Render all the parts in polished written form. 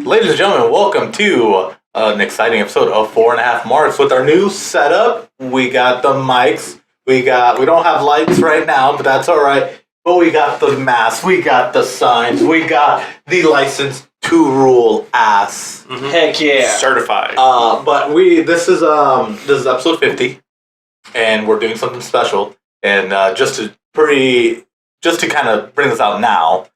Ladies and gentlemen, welcome to an exciting episode of 4.5 Marks with our new setup. We got the mics. We don't have lights right now, but that's all right. But we got the masks. We got the signs. We got the license to rule ass. Mm-hmm. Heck yeah, certified. But this is episode 50, and we're doing something special. And just to kind of bring this out now,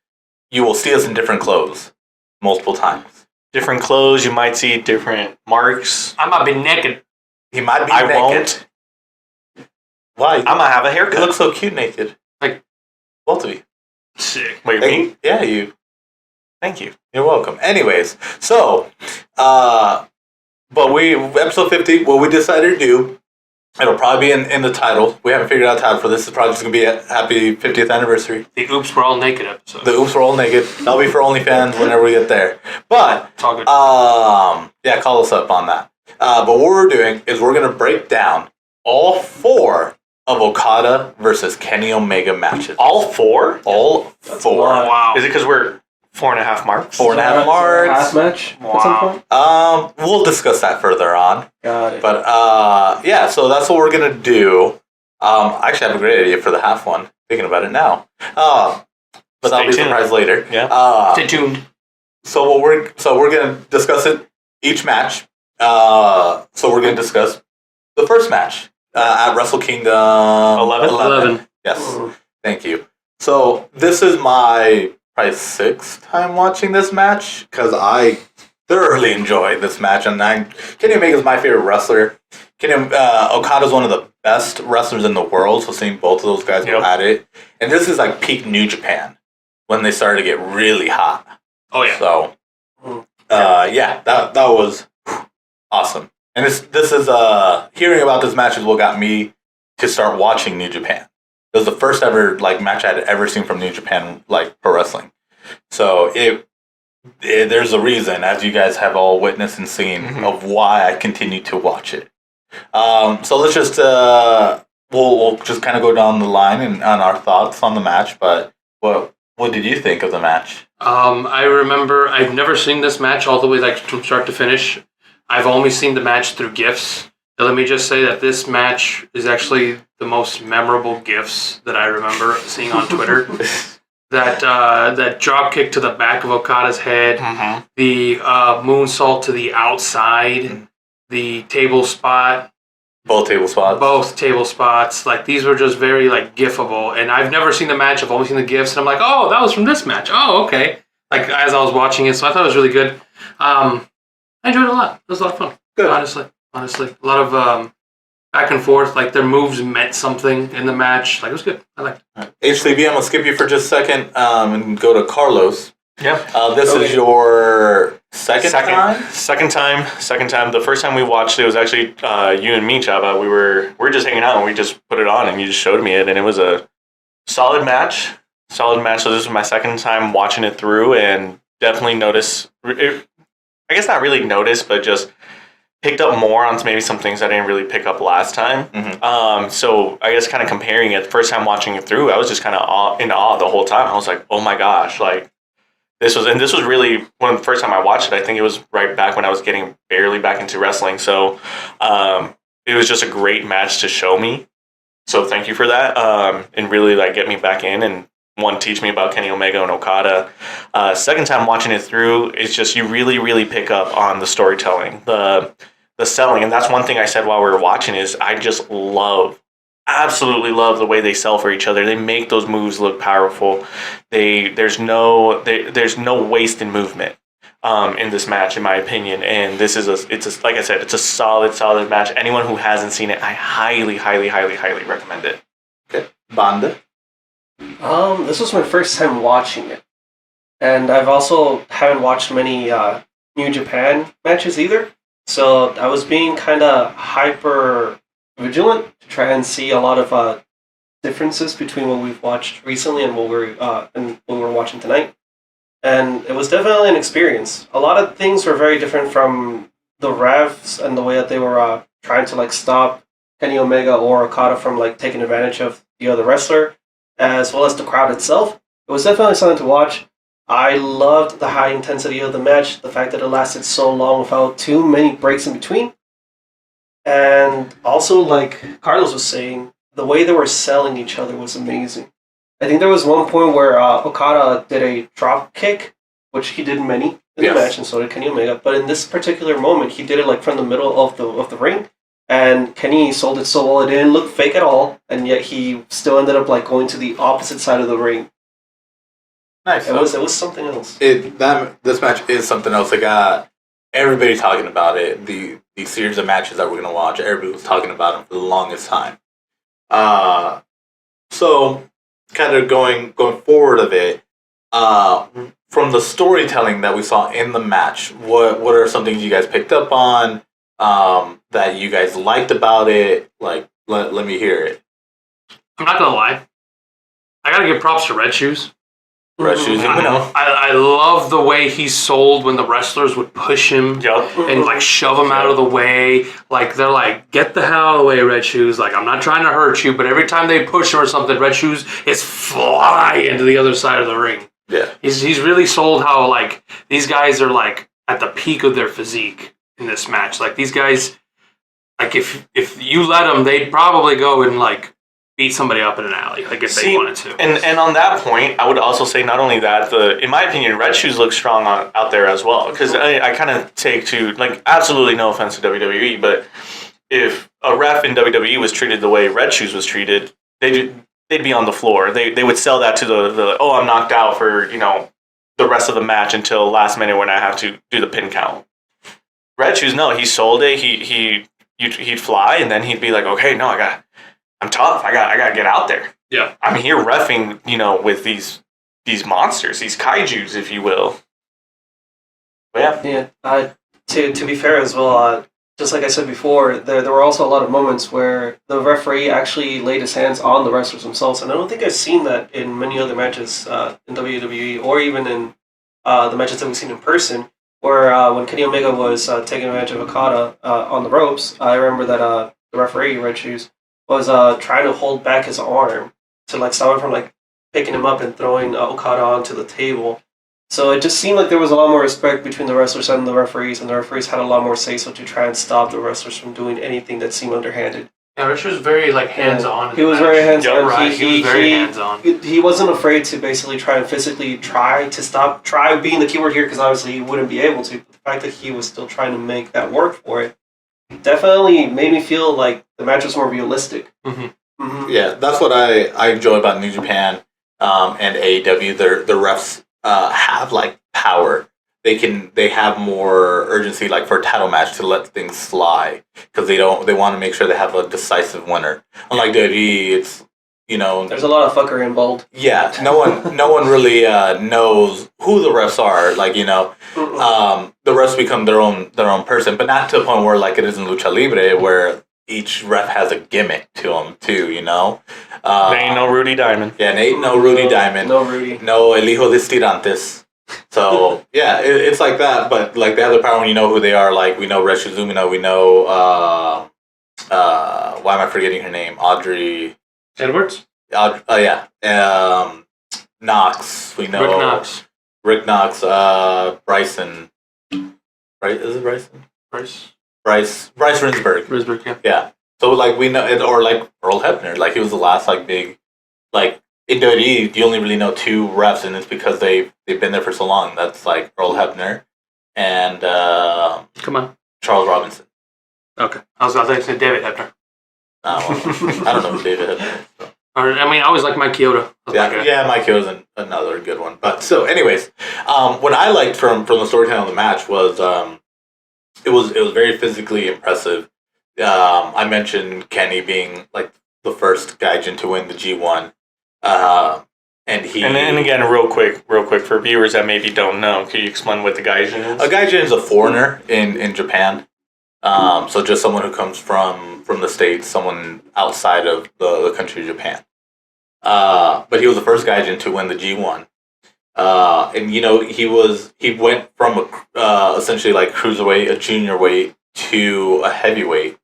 you will see us in different clothes multiple times. Different clothes, you might see different marks. I might be naked. He might be I naked. won't. Why? I'm gonna have a haircut. You look so cute naked. Like, both of you. Sick. Wait, me? Yeah, you. Thank you. You're welcome. Anyways, so, episode 50, what we decided to do, it'll probably be in the title. We haven't figured out the title for this. It's probably just going to be a happy 50th anniversary. The Oops, We're All Naked episode. The Oops, We're All Naked. That'll be for OnlyFans whenever we get there. But, It's all good. yeah, call us up on that. But what we're doing is we're going to break down all 4 of Okada versus Kenny Omega matches. All 4? All 4. Wow. Is it because we're 4.5 marks? 4.5 marks. Half match at some point? We'll discuss that further on. Got it. But yeah, so that's what we're gonna do. I actually have a great idea for the half one. Thinking about it now. But that'll be a surprise later. Yeah. Stay tuned. So we're gonna discuss it each match. So we're gonna discuss the first match at Wrestle Kingdom 11. Yes. Thank you. So this is my probably 6th time watching this match because I thoroughly enjoy this match, and Kenny Omega is my favorite wrestler. Okada's one of the best wrestlers in the world, so seeing both of those guys go at it, and this is like peak New Japan when they started to get really hot. Oh, yeah. So, yeah, that was awesome. And this is hearing about this match is what got me to start watching New Japan. It was the first ever match I had ever seen from New Japan pro wrestling. So there's a reason, as you guys have all witnessed and seen, of why I continue to watch it. So let's just we'll just kind of go down the line and on our thoughts on the match. But what did you think of the match? I remember I've never seen this match all the way from start to finish. I've only seen the match through GIFs. And let me just say that this match is actually the most memorable GIFs that I remember seeing on Twitter. That drop kick to the back of Okada's head, the moonsault to the outside, the table spot. Both table spots. Both table spots. These were just very GIFable. And I've never seen the match. I've only seen the GIFs. And I'm like, oh, that was from this match. Oh, okay. As I was watching it. So I thought it was really good. I enjoyed it a lot. It was a lot of fun. Good. Honestly. A lot of back and forth. Their meant something in the match. It was good. I liked it. HCB, I'm going to skip you for just a second and go to Carlos. Yep. This is your second time? Second time. The first time we watched it was actually you and me, Chava. We were just hanging out and we just put it on and you just showed me it, and it was a solid match. So this was my second time watching it through, and definitely I guess not really noticed, but just picked up more on maybe some things I didn't really pick up last time. So I guess kind of comparing it, the first time watching it through, I was just kind of in awe the whole time. I was like, oh my gosh, this was really when the first time I watched it. I think it was right back when I was getting barely back into wrestling. So it was just a great match to show me. So thank you for that, and really get me back in and teach me about Kenny Omega and Okada. Second time watching it through, it's just you really, really pick up on the storytelling, the selling, and that's one thing I said while we were watching is I just absolutely love the way they sell for each other. They make those moves look powerful. There's no waste in movement in this match, in my opinion. And this is like I said, it's a solid match. Anyone who hasn't seen it, I highly, highly, highly, highly recommend it. Okay, Banda. This was my first time watching it, and I've also haven't watched many New Japan matches either. So I was being kind of hyper vigilant to try and see a lot of differences between what we've watched recently and what we're watching tonight. And it was definitely an experience. A lot of things were very different from the refs and the way that they were trying to stop Kenny Omega or Okada from taking advantage of the other wrestler, as well as the crowd itself. It was definitely something to watch. I loved the high intensity of the match, the fact that it lasted so long without too many breaks in between. And also, like Carlos was saying, the way they were selling each other was amazing. I think there was one point where Okada did a drop kick, which he did many in the match, and so did Kenny Omega. But in this particular moment, he did it like from the middle of the ring, and Kenny sold it so well it didn't look fake at all, and yet he still ended up like going to the opposite side of the ring. Nice. It was something else. This match is something else. It got everybody talking about it. The series of matches that we're gonna watch, everybody was talking about them for the longest time. So kind of going forward of it, from the storytelling that we saw in the match, what are some things you guys picked up on, that you guys liked about it? Like, let me hear it. I'm not gonna lie. I gotta give props to Red Shoes. Red Shoes, I love the way he sold when the wrestlers would push him and like shove him out of the way. Like they're like, get the hell out of the way, Red Shoes. Like I'm not trying to hurt you, but every time they push him or something, Red Shoes is fly into the other side of the ring. Yeah, he's really sold how like these guys are like at the peak of their physique in this match. Like these guys, like if you let them, they'd probably go and like beat somebody up in an alley, like if they wanted to. And on that point, I would also say not only that, in my opinion, Red Shoes look strong out there as well. Because I kind of take to, like, absolutely no offense to WWE, but if a ref in WWE was treated the way Red Shoes was treated, they'd be on the floor. They would sell that to the oh, I'm knocked out for, the rest of the match until last minute when I have to do the pin count. Red Shoes, no, he sold it. He'd fly, and then he'd be like, okay, no, I'm tough. I got to get out there. Yeah, I'm here reffing, with these monsters, these kaijus, if you will. But yeah. To be fair as well, just like I said before, there were also a lot of moments where the referee actually laid his hands on the wrestlers themselves, and I don't think I've seen that in many other matches in WWE or even in the matches that we've seen in person. Where when Kenny Omega was taking advantage of Okada on the ropes, I remember that the referee, Red Shoes, was trying to hold back his arm to like stop him from like picking him up and throwing Okada onto the table. So it just seemed like there was a lot more respect between the wrestlers and the referees had a lot more say-so to try and stop the wrestlers from doing anything that seemed underhanded. Yeah, Rich was very like hands-on. He was very hands-on. Yeah, right. He was very hands-on. He wasn't afraid to basically try and physically try being the keyword here because obviously he wouldn't be able to. But the fact that he was still trying to make that work for it definitely made me feel like the match was more realistic. Mm-hmm. Mm-hmm. Yeah, that's what I enjoy about New Japan and AEW. The refs have like power. They have more urgency, like for a title match, to let things slide because they want to make sure they have a decisive winner. Unlike WWE, it's there's a lot of fuckery involved. Yeah, no one really knows who the refs are. Like the refs become their own person, but not to a point where like it is in Lucha Libre, where each ref has a gimmick to them too. There ain't no Rudy Diamond. Yeah, ain't no Rudy Diamond. No Rudy. No El Hijo de Tirantes. So yeah, it's like that. But like they have the power when you know who they are. Like we know Red Shizumino. We know why am I forgetting her name? Audrey Edwards? Yeah. Knox. We know Rick Knox. Bryson. Right? Is it Bryson? Bryce Rinsberg. Rinsberg, yeah. Yeah. So like we know, or like Earl Hebner. Like he was the last like big, like in WWE you only really know two refs, and it's because they've been there for so long. That's like Earl Hebner and come on, Charles Robinson. Okay, I was going to say David Hebner. I don't know who David Hebner is. So. I always like Mike Chioda. Yeah, Mike Chioda's another good one. But so, anyways, what I liked from the storytelling of the match was it was very physically impressive. I mentioned Kenny being like the first gaijin to win the G1, and again, real quick for viewers that maybe don't know, can you explain what the gaijin is? A gaijin is a foreigner in Japan. So just someone who comes from the States, someone outside of the country of Japan. But he was the first gaijin to win the G1. And he went from essentially like cruiserweight, a junior weight, to a heavyweight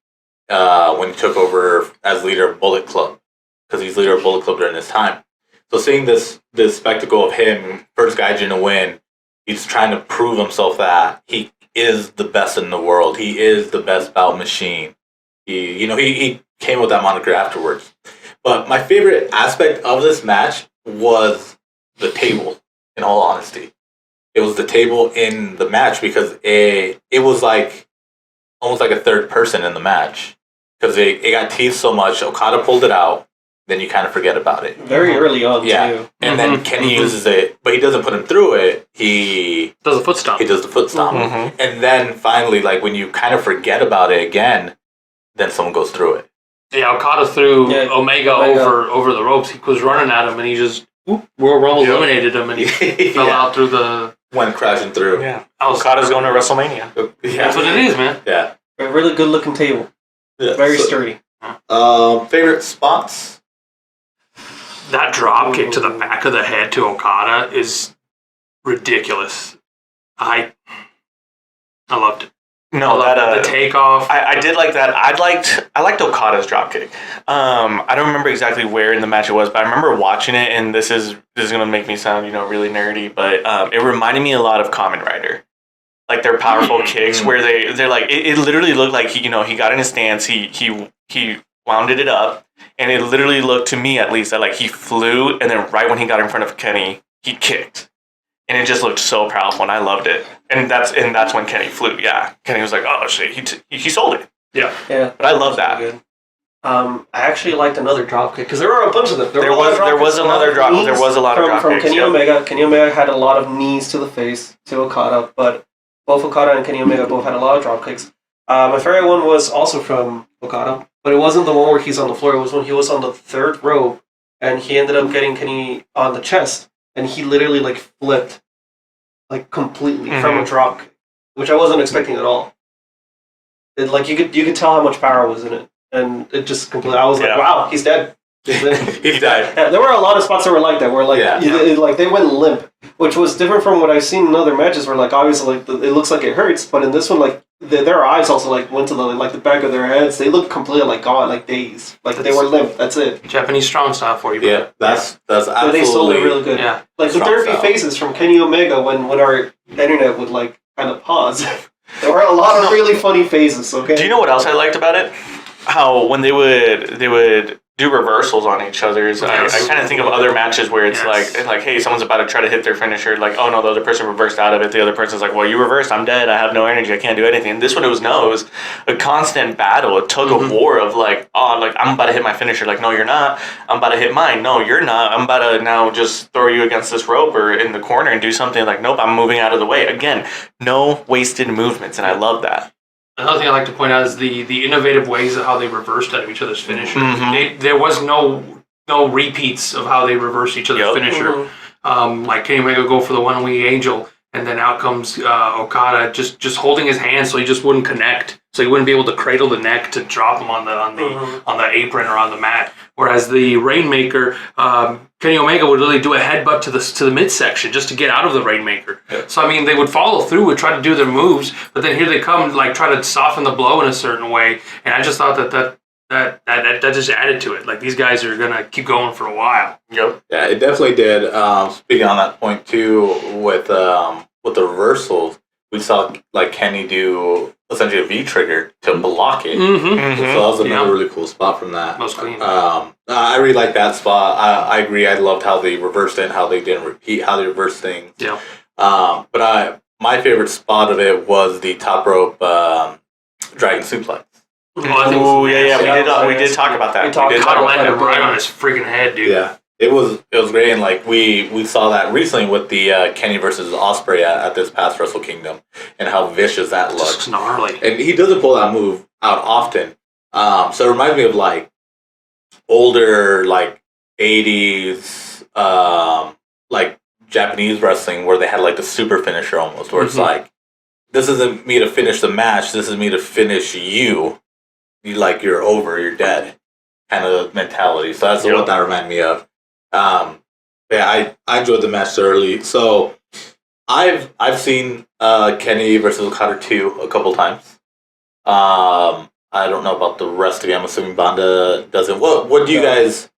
when he took over as leader of Bullet Club, because he's leader of Bullet Club during this time. So seeing this spectacle of him, first gaijin to win, he's trying to prove himself that he is the best in the world. He is the best bout machine. He came with that moniker afterwards. But my favorite aspect of this match was the table, in all honesty. It was the table in the match because it was like almost like a third person in the match. Because it got teased so much, Okada pulled it out, then you kind of forget about it. Very early on, too. And then Kenny uses it, but he doesn't put him through it. He does a foot stomp. He does the foot stomp. And then finally, like when you kind of forget about it again, then someone goes through it. Yeah, Okada threw Omega over the ropes. He was running at him, and he just eliminated him, and he fell out through the... Went crashing through. Yeah. Okada's going to WrestleMania. That's what it is, man. Yeah. A really good-looking table. Yeah. Very sturdy. Favorite spots? That drop kick to the back of the head to Okada is ridiculous. I loved it. No, the takeoff. I did like that. I liked Okada's dropkick. I don't remember exactly where in the match it was, but I remember watching it, and this is gonna make me sound really nerdy, but it reminded me a lot of Kamen Rider. Like their powerful kicks, where they're like it literally looked like he got in his stance, he wounded it up, and it literally looked to me at least that like he flew, and then right when he got in front of Kenny, he kicked. And it just looked so powerful, and I loved it. And that's when Kenny flew. Yeah, Kenny was like, "Oh shit, he sold it." Yeah. But I love that. Good. I actually liked another dropkick because there were a bunch of them. There was another drop. There was a lot of drop from kicks, Kenny Omega. Kenny Omega had a lot of knees to the face to Okada, but both Okada and Kenny Omega both had a lot of drop kicks. My favorite one was also from Okada, but it wasn't the one where he's on the floor. It was when he was on the third rope, and he ended up getting Kenny on the chest. And he literally like flipped, like completely from a drop kick, which I wasn't expecting at all. It, like you could tell how much power was in it, and it just completely. I was like, wow, he's dead. He died. Yeah, there were a lot of spots that were like that, where like like they went limp, which was different from what I've seen in other matches, where like obviously like it looks like it hurts, but in this one like their eyes also like went to the back of their heads. They looked completely like gone, like dazed, like they were limp. That's it. Japanese strong style for you. Bro. Yeah, that's absolutely. They sold it really good. Yeah, like the therapy phases from Kenny Omega when our internet would like kind of pause. There were a lot of really funny phases. Okay. Do you know what else I liked about it? How when they would do reversals on each other's. Yes. I kind of think of other matches where it's like, hey, someone's about to try to hit their finisher. Like, oh no, the other person reversed out of it. The other person's like, well, you reversed. I'm dead. I have no energy. I can't do anything. And this one, it was a constant battle, a tug of war of like, oh, like I'm about to hit my finisher. Like, no, you're not. I'm about to hit mine. No, you're not. I'm about to now just throw you against this rope or in the corner and do something. Like, nope, I'm moving out of the way. Again, no wasted movements, and I love that. Another thing I like to point out is the innovative ways of how they reversed out of each other's finisher. There was no repeats of how they reversed each other's finisher. Like Kenny Omega would go for the one wing angel, and then out comes Okada just holding his hand so he just wouldn't connect, so he wouldn't be able to cradle the neck to drop him on the apron or on the mat. Whereas the Rainmaker, Kenny Omega would really do a headbutt to the midsection just to get out of the Rainmaker. Yeah. So I mean, they would follow through and try to do their moves, but then here they come, like try to soften the blow in a certain way. And I just thought that just added to it. Like these guys are gonna keep going for a while. Yep. Yeah, it definitely did. Speaking on that point too, with the reversals, we saw like Kenny do essentially a V trigger to block it. So that was another really cool spot from that. Most clean. I really like that spot. I agree. I loved how they reversed it and how they didn't repeat how they reversed things. Yeah. But my favorite spot of it was the top rope dragon suplex. Oh yeah. We did talk about that. We did talk about it right on his freaking head, dude. Yeah. It was great, and like we saw that recently with the Kenny versus Ospreay at this past Wrestle Kingdom, and how vicious that looked. Just gnarly. And he doesn't pull that move out often, so it reminds me of like older like 80s like Japanese wrestling where they had like the super finisher almost, where it's like, this isn't me to finish the match, this is me to finish you. You're over, you're dead, kind of mentality. So that's what that reminded me of. I enjoyed the match thoroughly. So I've seen Kenny versus Okada 2 a couple times. I don't know about the rest of you. I'm assuming Banda doesn't. What do you guys?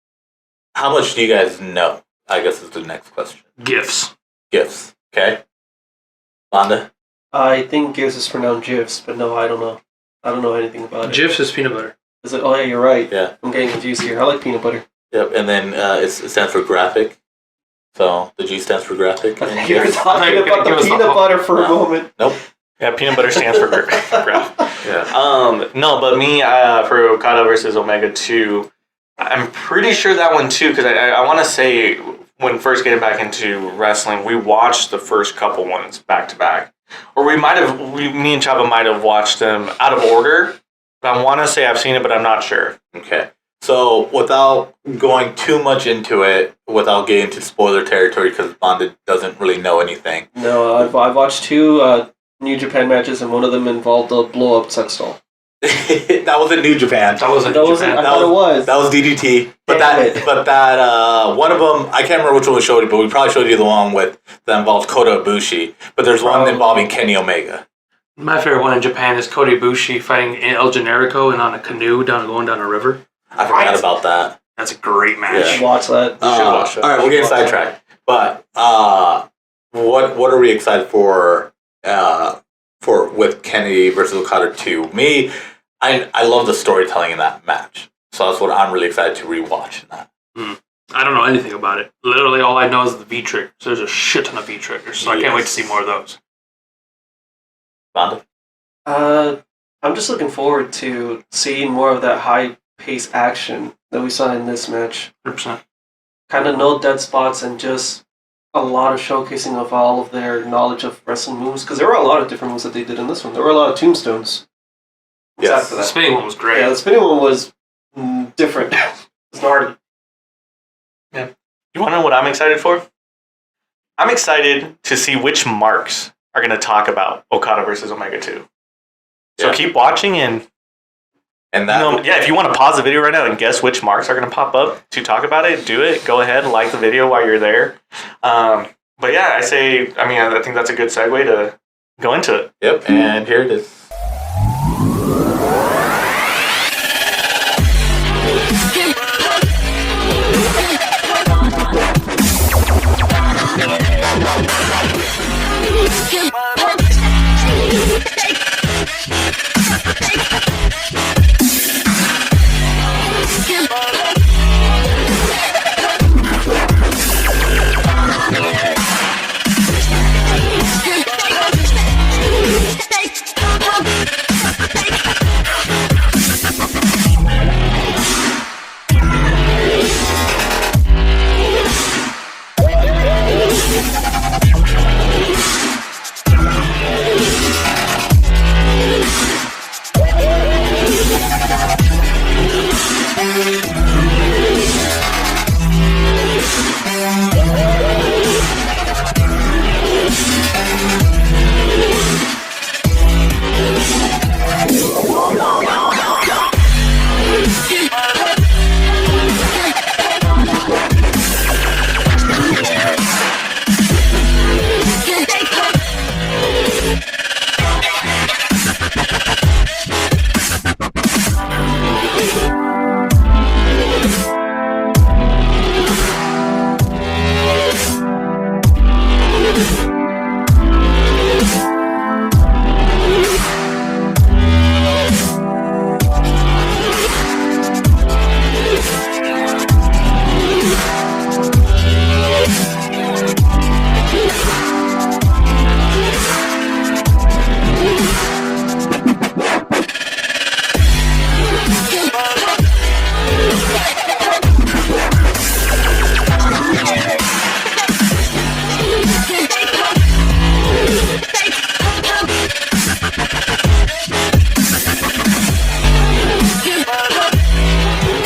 How much do you guys know I guess is the next question. Gifts. Gifts. Okay. Vonda? I think Gibbs is pronounced GIFs, but no, I don't know. I don't know anything about it. GIFs is peanut butter. Is it? Oh yeah, you're right. Yeah. I'm getting confused here. I like peanut butter. Yep. And then it stands for graphic. So the G stands for graphic. You're talking about the peanut butter for a moment. Nope. Yeah, peanut butter stands for graph. Yeah. No, but me for Okada versus Omega 2, I'm pretty sure that one too, because I want to say when first getting back into wrestling, we watched the first couple ones back to back, or me and Chava might have watched them out of order. But I want to say I've seen it, but I'm not sure. Okay. So without going too much into it, without getting into spoiler territory, because Vonda doesn't really know anything. No, I've watched 2 New Japan matches, and one of them involved a blow up sex doll. That was in New Japan. That wasn't That New wasn't. Japan. I thought it was. That was DDT. But Damn it. that one of them, I can't remember which one we showed you, but we probably showed you the one that involves Kota Ibushi. But there's one involving Kenny Omega. My favorite one in Japan is Kota Ibushi fighting El Generico and on a canoe going down a river. I forgot about that. That's a great match. Yeah. Watch that. watch that. All right, we're getting sidetracked. But what are we excited for with Kenny versus Okada 2? Me, I love the storytelling in that match. So that's what I'm really excited to rewatch in that. I don't know anything about it. Literally, all I know is the V triggers. There's a shit ton of V triggers, so I can't wait to see more of those. Vonda? I'm just looking forward to seeing more of that high-paced action that we saw in this match. 100%. Kind of no dead spots and just a lot of showcasing of all of their knowledge of wrestling moves. Because there were a lot of different moves that they did in this one. There were a lot of tombstones. Yes. The spinning one was great. Yeah, the spinning one was different. It's gnarly. You want to know what I'm excited for? I'm excited to see which marks are going to talk about Okada versus Omega 2. So keep watching and that, if you want to pause the video right now and guess which marks are going to pop up to talk about it, do it. Go ahead and like the video while you're there. But yeah, I think that's a good segue to go into it. Yep, and here it is.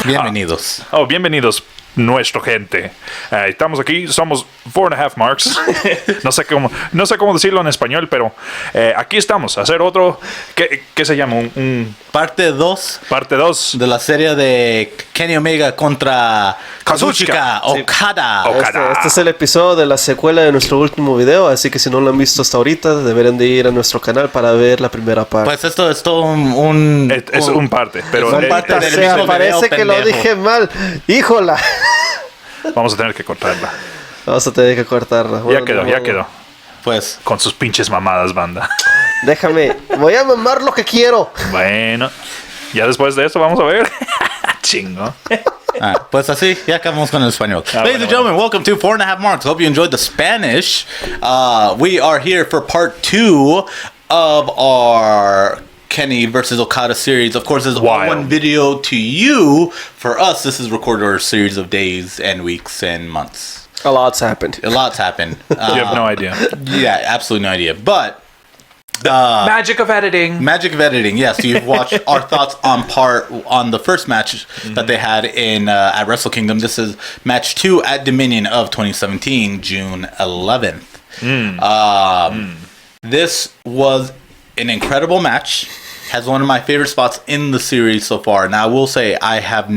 Bienvenidos. Bienvenidos, nuestra gente. Estamos aquí, somos 4.5 Marks. No sé cómo decirlo en español, pero aquí estamos a hacer otro. ¿Qué se llama? Parte 2. Parte 2 de la serie de Kenny Omega contra Kazuchika Okada. Este es el episodio de la secuela de nuestro último video, así que si no lo han visto hasta ahorita, deberán de ir a nuestro canal para ver la primera parte. Pues esto es todo es un parte, pero son parte del mismo parece video, que pendejo. lo dije mal. ¡Híjola! Vamos a tener que cortarla. Vamos a tener que cortarla. Ya quedó, ya quedó. Pues, Con sus pinches mamadas, banda. Déjame. Voy a mamar lo que quiero. Bueno, ya después de esto vamos a ver. Chingo. pues así, ya acabamos con el español. Ladies and gentlemen, welcome to 4.5 Marks. Hope you enjoyed the Spanish. We are here for part 2 of our Kenny versus Okada series. Of course, this is one video to you. For us, this is recorded over a series of days and weeks and months. A lot's happened. A lot's happened. You have no idea. Yeah, absolutely no idea. But Magic of editing. Magic of editing. Yes, you've watched our thoughts on the first match that they had in at Wrestle Kingdom. This is match 2 at Dominion of 2017, June 11th. This was an incredible match. Has one of my favorite spots in the series so far. Now I will say I've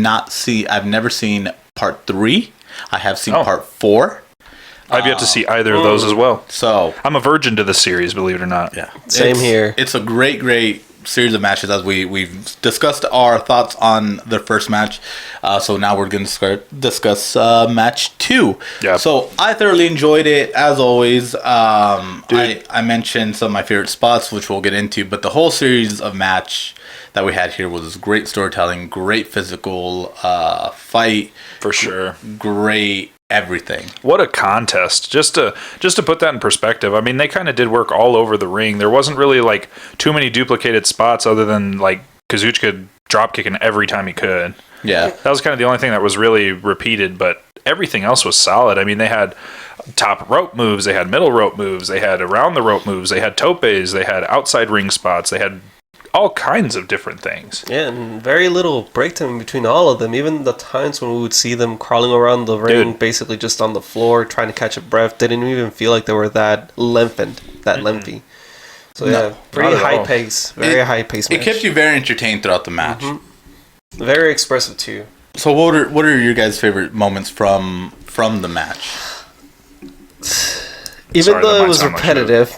never seen part 3. I have seen part 4. I've yet to see either of those as well. So I'm a virgin to the series, believe it or not. yeah, Same here. It's a great series of matches as we've discussed our thoughts on the first match. So now we're going to discuss match 2. Yeah. So I thoroughly enjoyed it as always. I mentioned some of my favorite spots, which we'll get into, but the whole series of match that we had here was great storytelling, great physical fight, For sure. great everything. What a contest. Just to put that in perspective, I mean, they kind of did work all over the ring. There wasn't really like too many duplicated spots other than like Kazuchika drop kicking every time he could. Yeah. That was kind of the only thing that was really repeated, but everything else was solid. I mean, they had top rope moves, they had middle rope moves, they had around the rope moves, they had topes, they had outside ring spots, they had all kinds of different things. Yeah, and very little break time between all of them. Even the times when we would see them crawling around the ring, basically just on the floor, trying to catch a breath, didn't even feel like they were that lengthy. So yeah, pretty high pace, very high pace match. It kept you very entertained throughout the match. Very expressive too. So what are your guys' favorite moments from the match? Even though it was repetitive,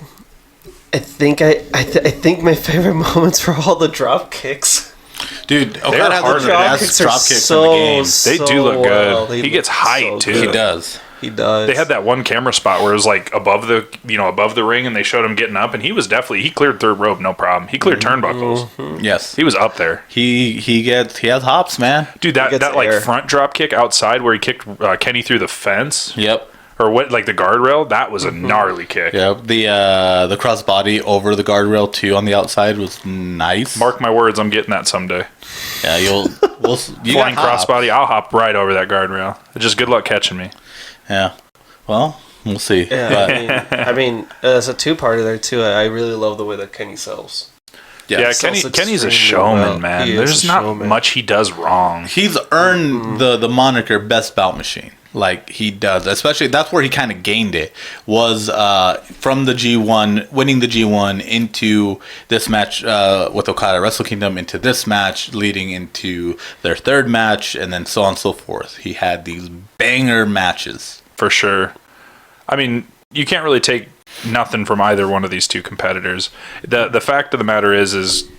I think my favorite moments were all the drop kicks. Dude, Okada has the best drop kicks in the game. They do look good. He gets height too. He does. He does. They had that one camera spot where it was like above the ring, and they showed him getting up, and he cleared third rope, no problem. He cleared turnbuckles. Yes, he was up there. He has hops, man. Dude, that like front drop kick outside where he kicked Kenny through the fence. Yep. Or what, like the guardrail? That was a gnarly kick. Yeah, the crossbody over the guardrail too on the outside was nice. Mark my words, I'm getting that someday. Yeah, you flying crossbody. I'll hop right over that guardrail. Just good luck catching me. Yeah. Well, we'll see. Yeah, I mean, as a two-parter there too, I really love the way that Kenny sells. Yeah, Kenny's a showman, man. There's not much he does wrong. He's earned the moniker Best Bout Machine. Like he does, especially that's where he kind of gained it was from the G1, winning the G1 into this match with Okada Wrestle Kingdom, into this match leading into their third match, and then so on and so forth. He had these banger matches for sure. I mean, you can't really take nothing from either one of these two competitors. The fact of the matter is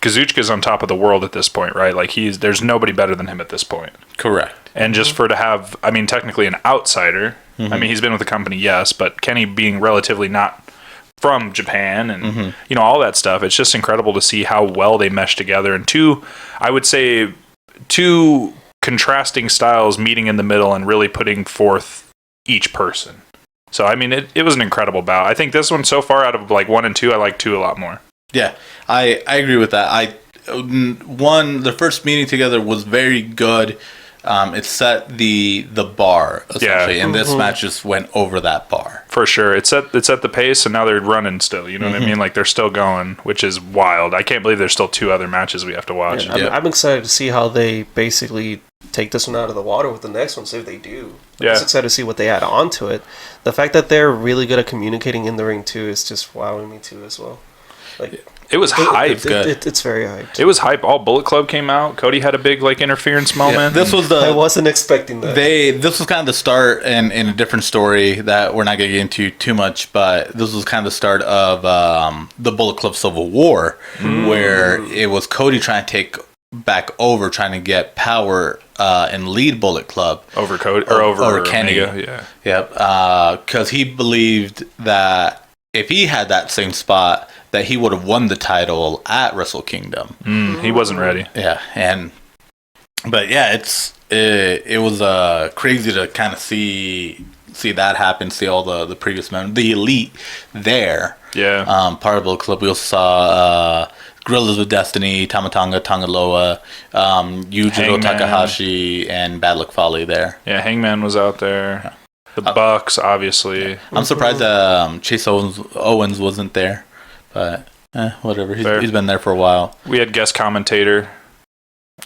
Kazuchika's on top of the world at this point, right? Like there's nobody better than him at this point. Correct. And just to have, I mean, technically an outsider. I mean, he's been with the company, yes, but Kenny being relatively not from Japan and, all that stuff, it's just incredible to see how well they mesh together. And two contrasting styles meeting in the middle and really putting forth each person. So, I mean, it was an incredible bout. I think this one so far out of like 1 and 2, I like 2 a lot more. Yeah, I agree with that. The first meeting together was very good. It set the bar essentially, and this match just went over that bar for sure. It's at the pace, and now they're running still. You know what I mean? Like they're still going, which is wild. I can't believe there's still 2 other matches we have to watch. Yeah, I'm excited to see how they basically take this one out of the water with the next one. See if they do. I'm just excited to see what they add on to it. The fact that they're really good at communicating in the ring too is just wowing me too as well. Like. It was hype. It's very hyped. It was hype. All Bullet Club came out. Cody had a big interference moment. Yeah, I wasn't expecting that. This was kind of the start in a different story that we're not going to get into too much, but this was kind of the start of the Bullet Club Civil War, where it was Cody trying to take back over trying to get power and lead Bullet Club over Cody or over Kenny. Omega, yeah. Yep. Because he believed that if he had that same spot, that he would have won the title at Wrestle Kingdom. He wasn't ready. Yeah, but yeah, it was crazy to kind of see that happen. See all the previous members, the elite there. Yeah. Part of Bullet Club. We also saw Gorillas with Destiny, Tamatanga, Tangaloa, Yujiro Hangman. Takahashi, and Bad Luck Fale there. Yeah, Hangman was out there. The Bucks, obviously. I'm surprised Chase Owens wasn't there, but whatever. He's been there for a while. We had guest commentator.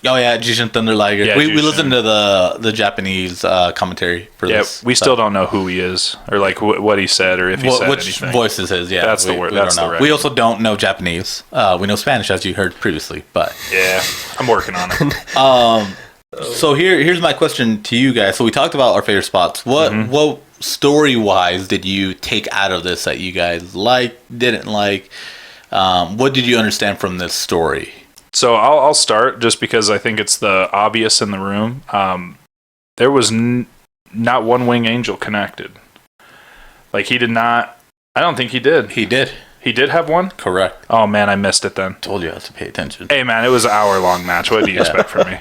Oh yeah, Jushin Thunder Liger. Yeah, we Jushin. listened to the Japanese commentary for this. Yeah, we still don't know who he is or like what he said or if he said which anything. voice is his. Yeah, That's the word. We That's don't the know. right. We also don't know Japanese. We know Spanish, as you heard previously, but Yeah, I'm working on it. So here's my question to you guys. So we talked about our favorite spots. What story wise did you take out of this that you guys liked, didn't like? What did you understand from this story? So I'll start just because I think it's the obvious in the room. There was not one wing angel connected. Like he did not. I don't think he did. He did. He did have one? Correct. Oh man, I missed it then. Told you I have to pay attention. Hey man, it was an hour-long match. What do you expect from me?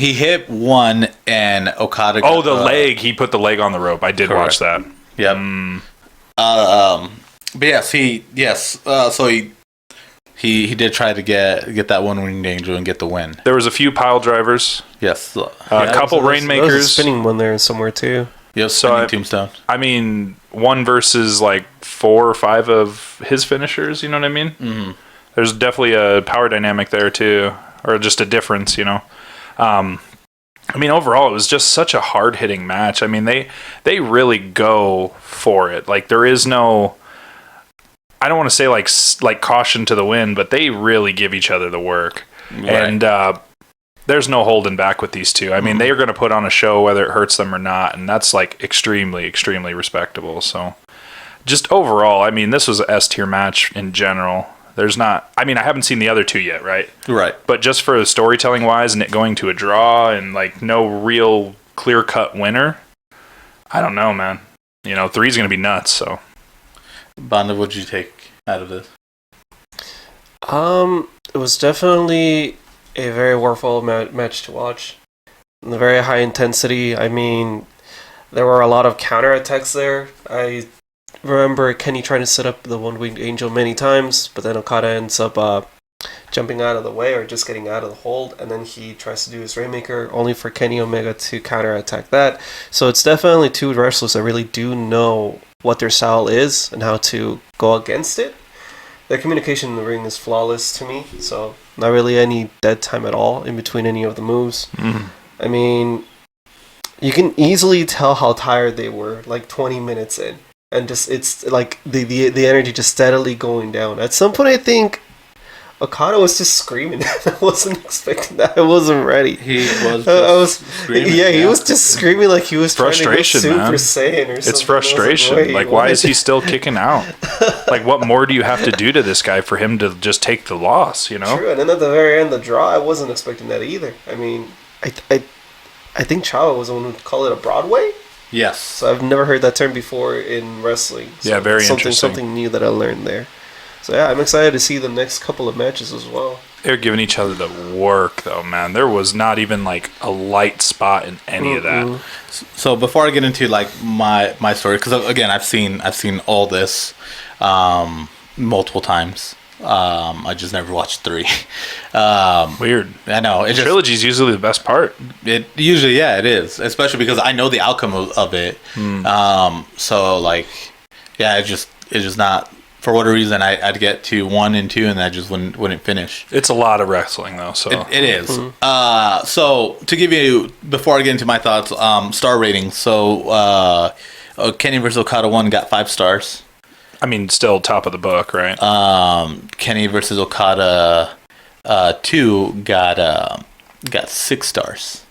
He hit one and Okada. Oh, the leg. He put the leg on the rope. I did watch that. Yep. But yes, so he did try to get that one winged angel and get the win. There was a few pile drivers. Yes. A couple There was a rainmakers. spinning one there somewhere too. Yes. So So tombstone. I mean, one versus like 4 or 5 of his finishers. You know what I mean? Mm-hmm. There's definitely a power dynamic there too, or just a difference. You know. I mean, overall, it was just such a hard hitting match. I mean, they really go for it. Like there is no. I don't want to say like caution to the wind, but they really give each other the work. Right. And there's no holding back with these two. I mean, they are going to put on a show whether it hurts them or not, and that's like extremely, extremely respectable. So, just overall, I mean, this was an S tier match in general. There's not. I mean, I haven't seen the other two yet, right? Right. But just for the storytelling wise, and it going to a draw, and like no real clear cut winner, I don't know, man. You know, 3's going to be nuts. So, Banda, what did you take out of this? It was definitely a very worthwhile match to watch. The very high intensity. I mean, there were a lot of counterattacks there. I remember Kenny trying to set up the one-winged angel many times, but then Okada ends up jumping out of the way or just getting out of the hold, and then he tries to do his Rainmaker, only for Kenny Omega to counterattack that. So it's definitely two wrestlers that really do know what their style is and how to go against it. Their communication in the ring is flawless to me, so not really any dead time at all in between any of the moves. I mean, you can easily tell how tired they were, like 20 minutes in, and just it's like the energy just steadily going down. At some point, I think Okada was just screaming. I wasn't expecting that. I wasn't ready. He was screaming. Yeah, he was just screaming like he was Frustration, trying to go man. Super Saiyan or something. it's frustration. Wait, Like, why is he still kicking out? Like, what more do you have to do to this guy for him to just take the loss? You know? True, and then at the very end, the draw, I wasn't expecting that either. I mean, I think Chava was the one who called it a Broadway. Yes. So I've never heard that term before in wrestling. So Yeah, very something, interesting. Something new that I learned there. So yeah, I'm excited to see the next couple of matches as well. They're giving each other the work, though, man. There was not even like a light spot in any of that. So before I get into like my story, because again I've seen all this multiple times. I just never watched 3. Weird. I know it Trilogy is usually the best part. It usually, yeah, it is, especially because I know the outcome of it. So like, yeah, it's just not, for whatever reason I'd get to 1 and 2 and I just wouldn't finish. It's a lot of wrestling, though. So It is. So to give you, before I get into my thoughts, star ratings. So Kenny vs Okada 1 got 5 stars. I mean, still top of the book, right? Kenny versus Okada 2 got 6 stars.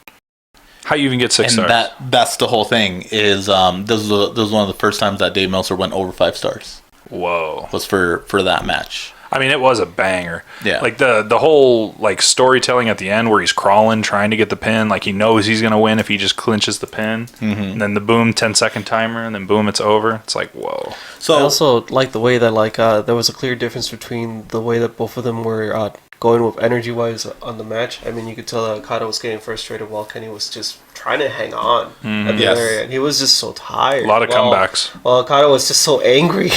How you even get 6 And stars? that's the whole thing. Is this was one of the first times that Dave Meltzer went over 5 stars. Whoa. Was for that match. I mean, it was a banger. Yeah. Like the whole like storytelling at the end where he's crawling trying to get the pin, like he knows he's gonna win if he just clinches the pin, and then the boom 10-second timer, and then boom, it's over. It's like whoa. So I also like the way that there was a clear difference between the way that both of them were going with energy wise on the match. I mean, you could tell that Okada was getting frustrated while Kenny was just trying to hang on at the very end. He was just so tired. A lot of comebacks. While Okada was just so angry.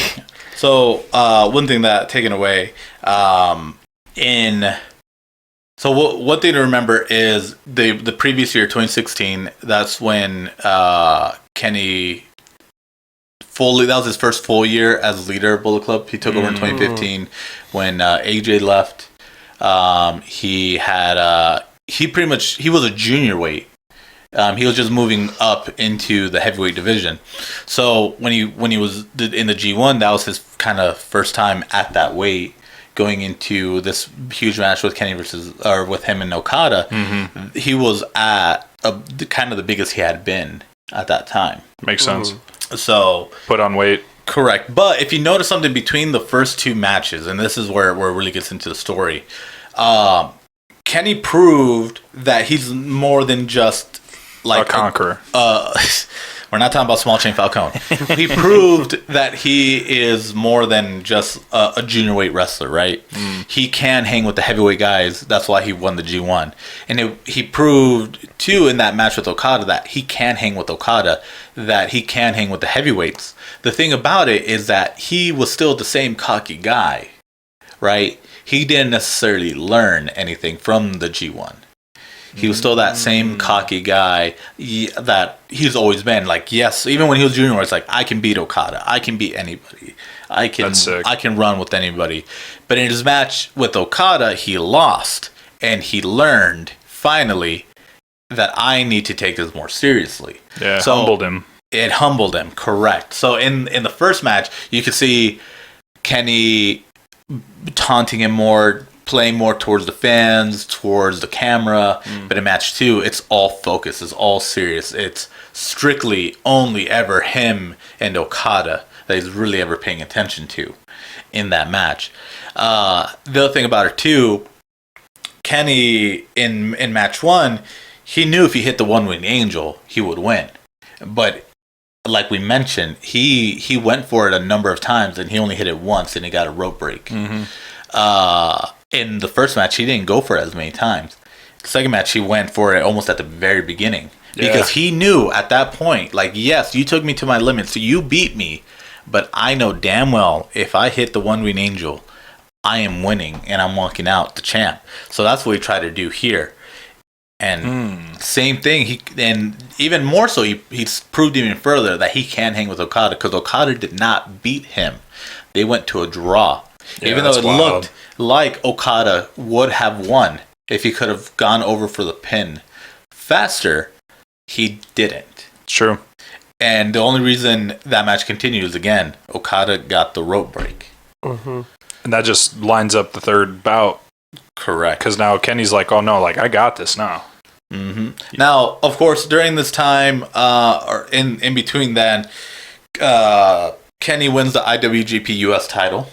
So one thing that taken away one thing to remember is the previous year, 2016. That's when Kenny that was his first full year as leader of Bullet Club. He took over in 2015 when AJ left. He was a junior weight. He was just moving up into the heavyweight division. So when he was in the G1, that was his kind of first time at that weight, going into this huge match with Kenny with him and Okada. He was at kind of the biggest he had been at that time. Makes sense. So Put on weight. correct. But if you notice something between the first two matches, and this is where it really gets into the story, Kenny proved that he's more than just like A conqueror. We're not talking about Small Chain Falcone. He proved that he is more than just a junior weight wrestler, right? He can hang with the heavyweight guys. That's why he won the G1. And he proved, too, in that match with Okada that he can hang with Okada, that he can hang with the heavyweights. The thing about it is that he was still the same cocky guy, right? He didn't necessarily learn anything from the G1. He was still that same cocky guy that he's always been. Like, yes, even when he was junior, it's like, I can beat Okada. I can beat anybody. I can run with anybody. But in his match with Okada, he lost. And he learned, finally, that I need to take this more seriously. Yeah, so humbled him. It humbled him, correct. So in the first match, you could see Kenny taunting him more, playing more towards the fans, towards the camera. But in match 2, it's all focus, it's all serious. It's strictly only ever him and Okada that he's really ever paying attention to in that match. The other thing about it too, Kenny in match 1, he knew if he hit the one-winged angel, he would win. But like we mentioned, he went for it a number of times and he only hit it once and he got a rope break. In the first match, he didn't go for it as many times. The second match, he went for it almost at the very beginning. Because he knew at that point, like, yes, you took me to my limit, so you beat me. But I know damn well, if I hit the one-winged angel, I am winning and I'm walking out the champ. So that's what he tried to do here. And same thing, and even more so, he's proved even further that he can hang with Okada, because Okada did not beat him. They went to a draw. Even though it looked like Okada would have won if he could have gone over for the pin faster, he didn't. True. And the only reason that match continues, again, Okada got the rope break. And that just lines up the third bout. Correct. Because now Kenny's like, oh no, like I got this now. Now, of course, during this time, or in between then, Kenny wins the IWGP US title.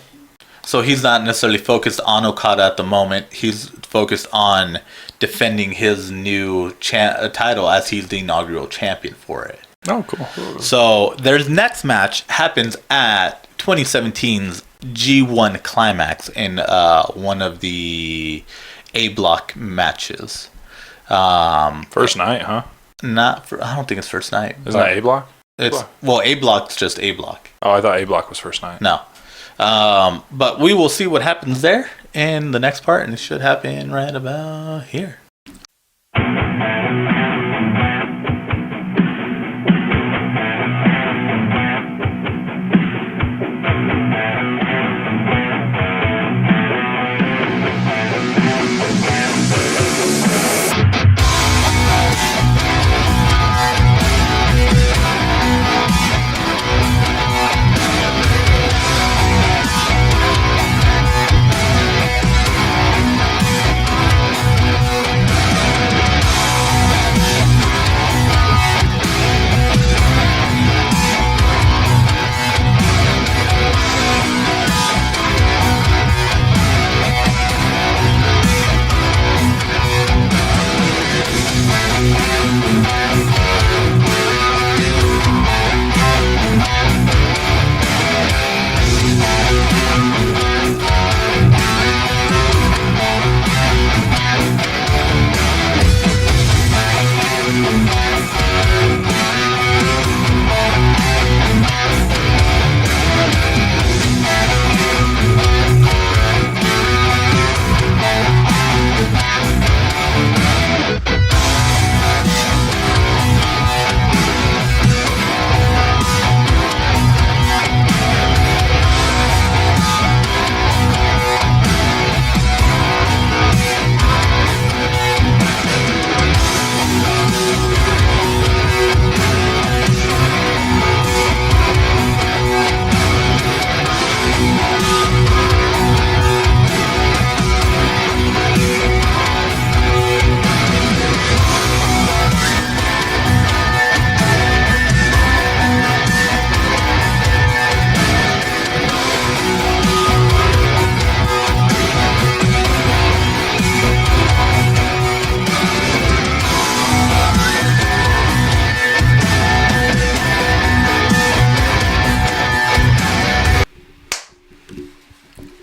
So he's not necessarily focused on Okada at the moment. He's focused on defending his new title as he's the inaugural champion for it. Oh, cool. So their next match happens at 2017's G1 Climax in one of the A Block matches. First night, huh? I don't think it's first night. Isn't that A Block? A Block's just A Block. Oh, I thought A Block was first night. No. But we will see what happens there in the next part, and it should happen right about here.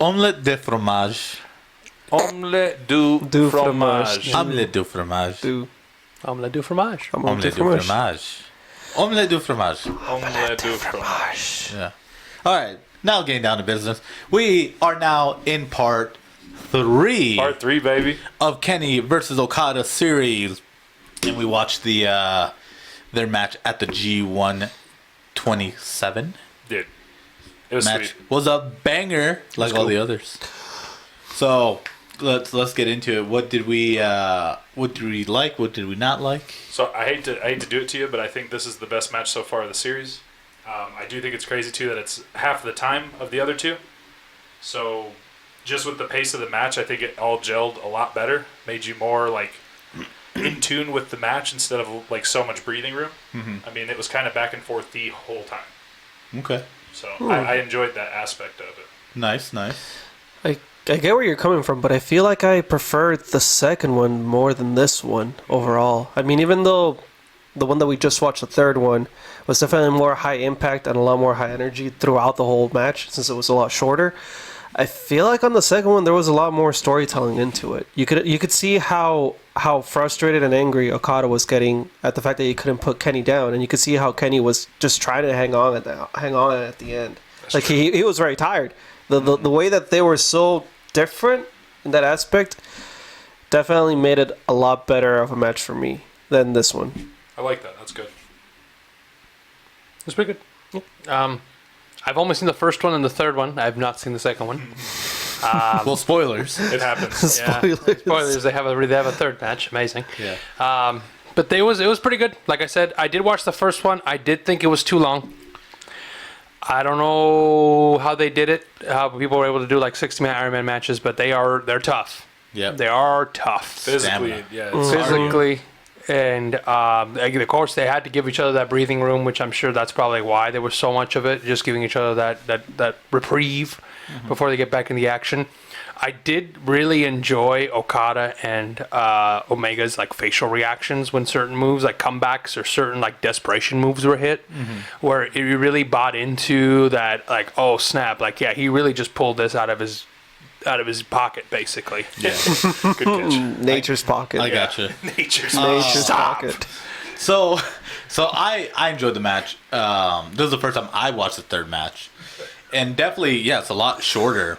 Omelette de fromage. Omelette du fromage. Omelette du fromage. Omelette du fromage. Omelette du fromage. Omelette du fromage. Omelette du fromage. Yeah. All right. Now getting down to business. We are now in part 3. Part 3, baby. Of Kenny versus Okada series, and we watched their match at the G127. Dude, it was Match sweet. was a banger, like all the others. So let's get into it. What did we like? What did we not like? So I hate to do it to you, but I think this is the best match so far of the series. I do think it's crazy too that it's half the time of the other two. So just with the pace of the match, I think it all gelled a lot better. Made you more like in tune with the match instead of like so much breathing room. Mm-hmm. I mean, it was kind of back and forth the whole time. Okay. So I enjoyed that aspect of it. Nice. I get where you're coming from, but I feel like I preferred the second one more than this one overall. I mean, even though the one that we just watched, the third one, was definitely more high impact and a lot more high energy throughout the whole match since it was a lot shorter. I feel like on the second one there was a lot more storytelling into it. You could see how frustrated and angry Okada was getting at the fact that he couldn't put Kenny down, and you could see how Kenny was just trying to hang on at the end. That's like true. he was very tired. The way that they were so different in that aspect definitely made it a lot better of a match for me than this one. I like that. That's good. It's pretty good. I've only seen the first one and the third one. I have not seen the second one. Well, spoilers. It happens. Yeah. Spoilers. Spoilers. They have a third match. Amazing. Yeah. But it was pretty good. Like I said, I did watch the first one. I did think it was too long. I don't know how they did it. How people were able to do like 60-minute Iron Man matches, but they're tough. Yeah. They are tough Physically, Stamina. yeah. It's hard. physically. And of course, they had to give each other that breathing room, which I'm sure that's probably why there was so much of it, just giving each other that reprieve before they get back in the action. I did really enjoy Okada and Omega's like facial reactions when certain moves, like comebacks or certain like desperation moves were hit, where it really bought into that, like, oh snap, like yeah, he really just pulled this out of his pocket, basically. Yeah. Good catch. Nature's pocket. I gotcha. Nature's Nature's Stop. pocket. So I enjoyed the match. This is the first time I watched the third match, and definitely, yeah, it's a lot shorter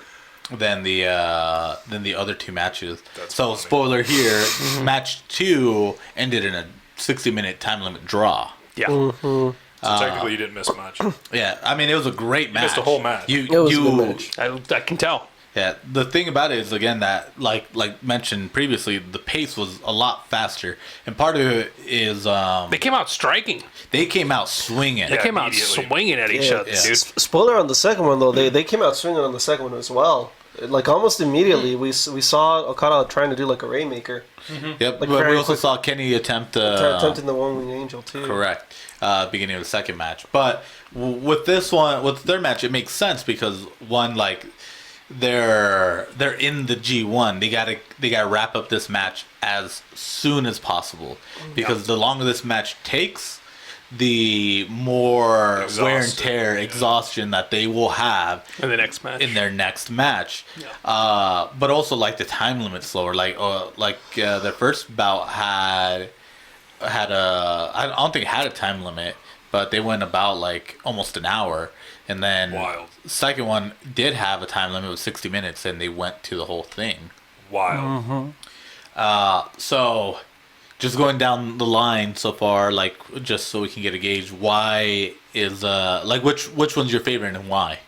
than the other two matches. That's so funny. spoiler here: match 2 ended in a 60-minute time limit draw. Yeah. So technically, you didn't miss much. Yeah, I mean it was a great match. missed a whole match. You, It was a you, good match. I can tell. Yeah, the thing about it is again that like mentioned previously, the pace was a lot faster, and part of it is They came out striking. they came out swinging. They came out immediately. swinging at each Yeah. other, Yeah. dude. Spoiler on the second one though, they came out swinging on the second one as well. Like almost immediately, we saw Okada trying to do like a Rainmaker, Yep, Like, but very we also quick- saw Kenny attempt attempting the One Wing Angel too. correct beginning of the second match. But with this one, with their match, it makes sense because one, like they're in the G1. They gotta wrap up this match as soon as possible because the longer this match takes, the more wear and tear, exhaustion that they will have In the next match. in their next match. But also like the time limit slower. Like their first bout had I don't think it had a time limit, but they went about like almost an hour. And then Wild. second one did have a time limit of 60 minutes, and they went to the whole thing. Wild. So just going down the line so far, like just so we can get a gauge, why is like which one's your favorite and why?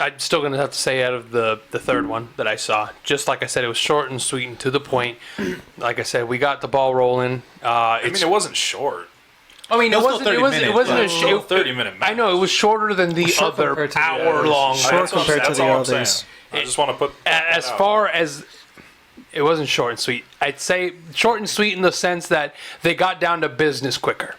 I'm still going to have to say out of the third one that I saw. Just like I said, it was short and sweet and to the point. Like I said, we got the ball rolling. I mean, it wasn't short. I mean, It it was still wasn't. 30 It wasn't. It minutes, wasn't but a it's still short. 30-minute match. I know it was shorter than the Short other compared to the hour-long. others. Short That's what- compared to that's the all I'm others. saying. I just want to put As that out. far as it wasn't short and sweet, I'd say short and sweet in the sense that they got down to business quicker.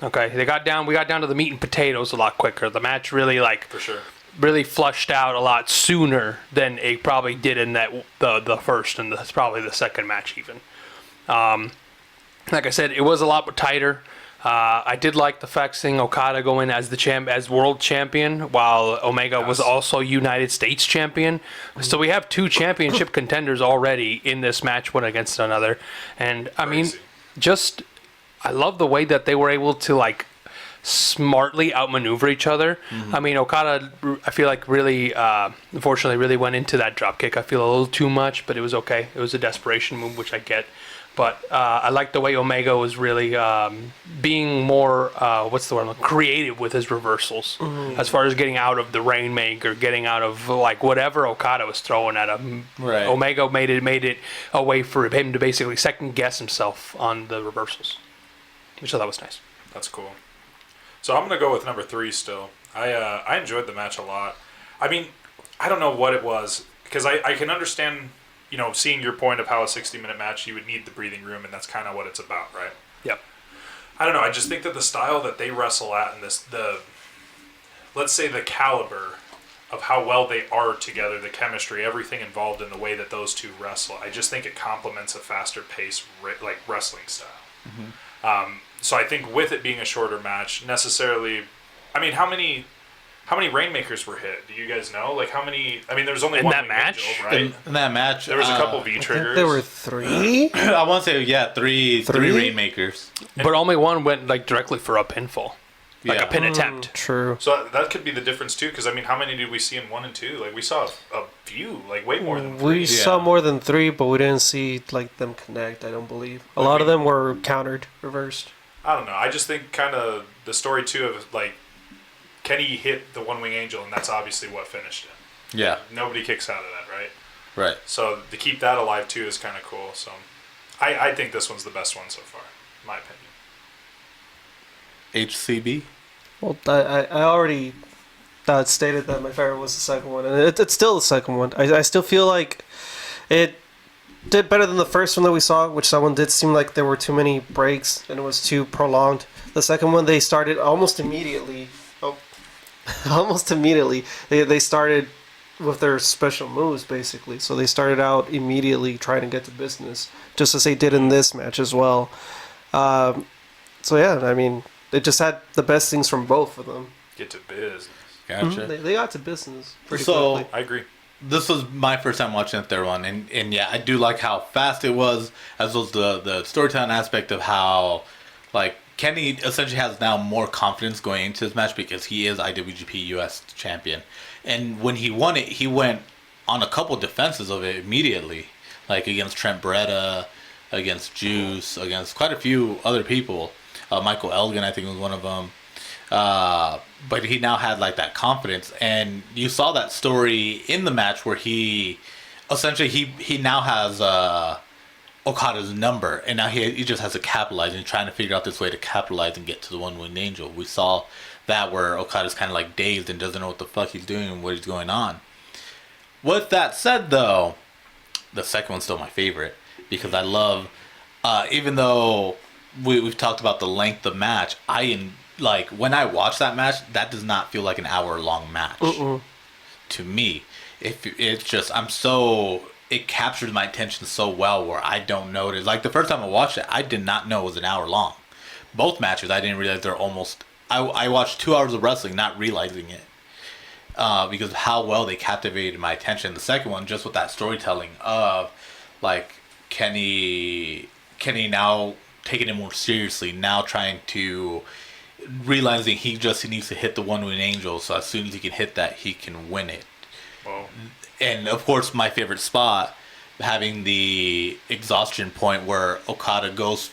Okay, we got down to the meat and potatoes a lot quicker. The match really for sure. really flushed out a lot sooner than it probably did in that the first and probably the second match even. Like I said, it was a lot tighter. I did like the fact seeing Okada go in as as world champion, while Omega was also United States champion. So we have 2 championship contenders already in this match, one against another. And I mean, Crazy. I love the way that they were able to like smartly outmaneuver each other. I mean, Okada, I feel like really, unfortunately, really went into that drop kick. I feel a little too much, but it was okay. It was a desperation move, which I get. But I like the way Omega was really being more, what's the word, creative with his reversals. As far as getting out of the Rainmaker, getting out of like whatever Okada was throwing at him. Right. Omega made it a way for him to basically second guess himself on the reversals, which I thought was nice. That's cool. So I'm gonna go with number 3 still. I enjoyed the match a lot. I mean, I don't know what it was because I can understand, seeing your point of how a 60-minute match you would need the breathing room, and that's kind of what it's about, right? Yep. I don't know. I just think that the style that they wrestle at and let's say the caliber of how well they are together, the chemistry, everything involved in the way that those two wrestle, I just think it complements a faster pace like wrestling style. So I think with it being a shorter match, necessarily, I mean, how many Rainmakers were hit? Do you guys know? Like how many? I mean, there was only In one that Winged match? Angel, right? In that match, There was a couple V I think triggers. there were 3. I want to say three Three? Rainmakers. But only one went like directly for a pinfall, like Yeah. a pin attempt. True. So that could be the difference too, because I mean, how many did we see in 1 and 2? Like we saw a few, like way more than 3. We saw more than 3, but we didn't see like them connect. I don't believe a lot of them were countered, reversed. I don't know. I just think kind of the story too of like Kenny hit the One Wing Angel, and that's obviously what finished it. Yeah. Nobody kicks out of that, right? Right. So to keep that alive too is kind of cool. So I think this one's the best one so far, in my opinion. HCB. Well, I already stated that my favorite was the second one, and it's still the second one. I still feel like it did better than the first one that we saw, which that one did seem like there were too many breaks and it was too prolonged. The second one, they started almost immediately. Almost immediately. They started with their special moves, basically. So they started out immediately trying to get to business, just as they did in this match as well. So yeah, I mean, they just had the best things from both of them. Get to business. Gotcha. They got to business pretty So- quickly. I agree. This was my first time watching the third one, and yeah, I do like how fast it was, as well as the storytelling aspect of how, like, Kenny essentially has now more confidence going into this match because he is IWGP US champion, and when he won it, he went on a couple defenses of it immediately, like against Trent Beretta, against Juice, against quite a few other people. Michael Elgin, I think, was one of them. But he now had like that confidence, and you saw that story in the match where he essentially he now has Okada's number, and now he just has to capitalize and trying to figure out this way to capitalize and get to the One Winged Angel. We saw that where Okada's kind of like dazed and doesn't know what the fuck he's doing and what he's going on. With that said, though, the second one's still my favorite because I love, even though we've talked about the length of match, like when I watch that match, that does not feel like an hour-long match to me. It's just it captures my attention so well where I don't notice. Like the first time I watched it, I did not know it was an hour long. Both matches, I didn't realize they're almost. I watched 2 hours of wrestling, not realizing it, because of how well they captivated my attention. The second one, just with that storytelling of like Kenny now taking it more seriously, now trying to. Realizing he needs to hit the One Winged Angel, so as soon as he can hit that, he can win it. Whoa. And of course, my favorite spot, having the exhaustion point where Okada goes,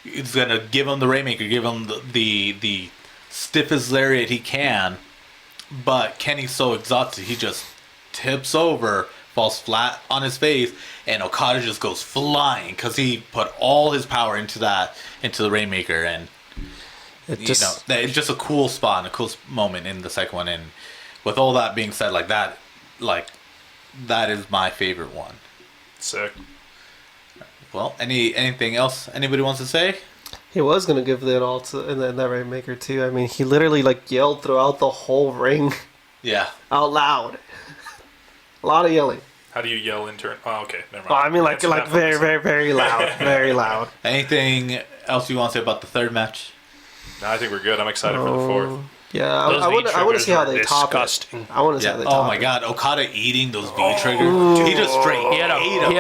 he's gonna give him the Rainmaker, give him the stiffest lariat he can, but Kenny's so exhausted he just tips over, falls flat on his face, and Okada just goes flying because he put all his power into the Rainmaker, and. It's just a cool spot and a cool moment in the second one. And with all that being said, that is my favorite one. Sick. Well, anything else anybody wants to say? He was gonna give that all to and then that Rainmaker too. I mean, he literally yelled throughout the whole ring Yeah. out loud. A lot of yelling. How do you yell in turn? Oh, okay. Never mind. Well, I mean, Answer that for very, me. very, very loud, very loud. Anything else you want to say about the third match? No, I think we're good. I'm excited for the fourth. Yeah, I want to see how they top disgusting. it. I want to see how they top Oh my it. God, Okada eating those V triggers. He just straight He had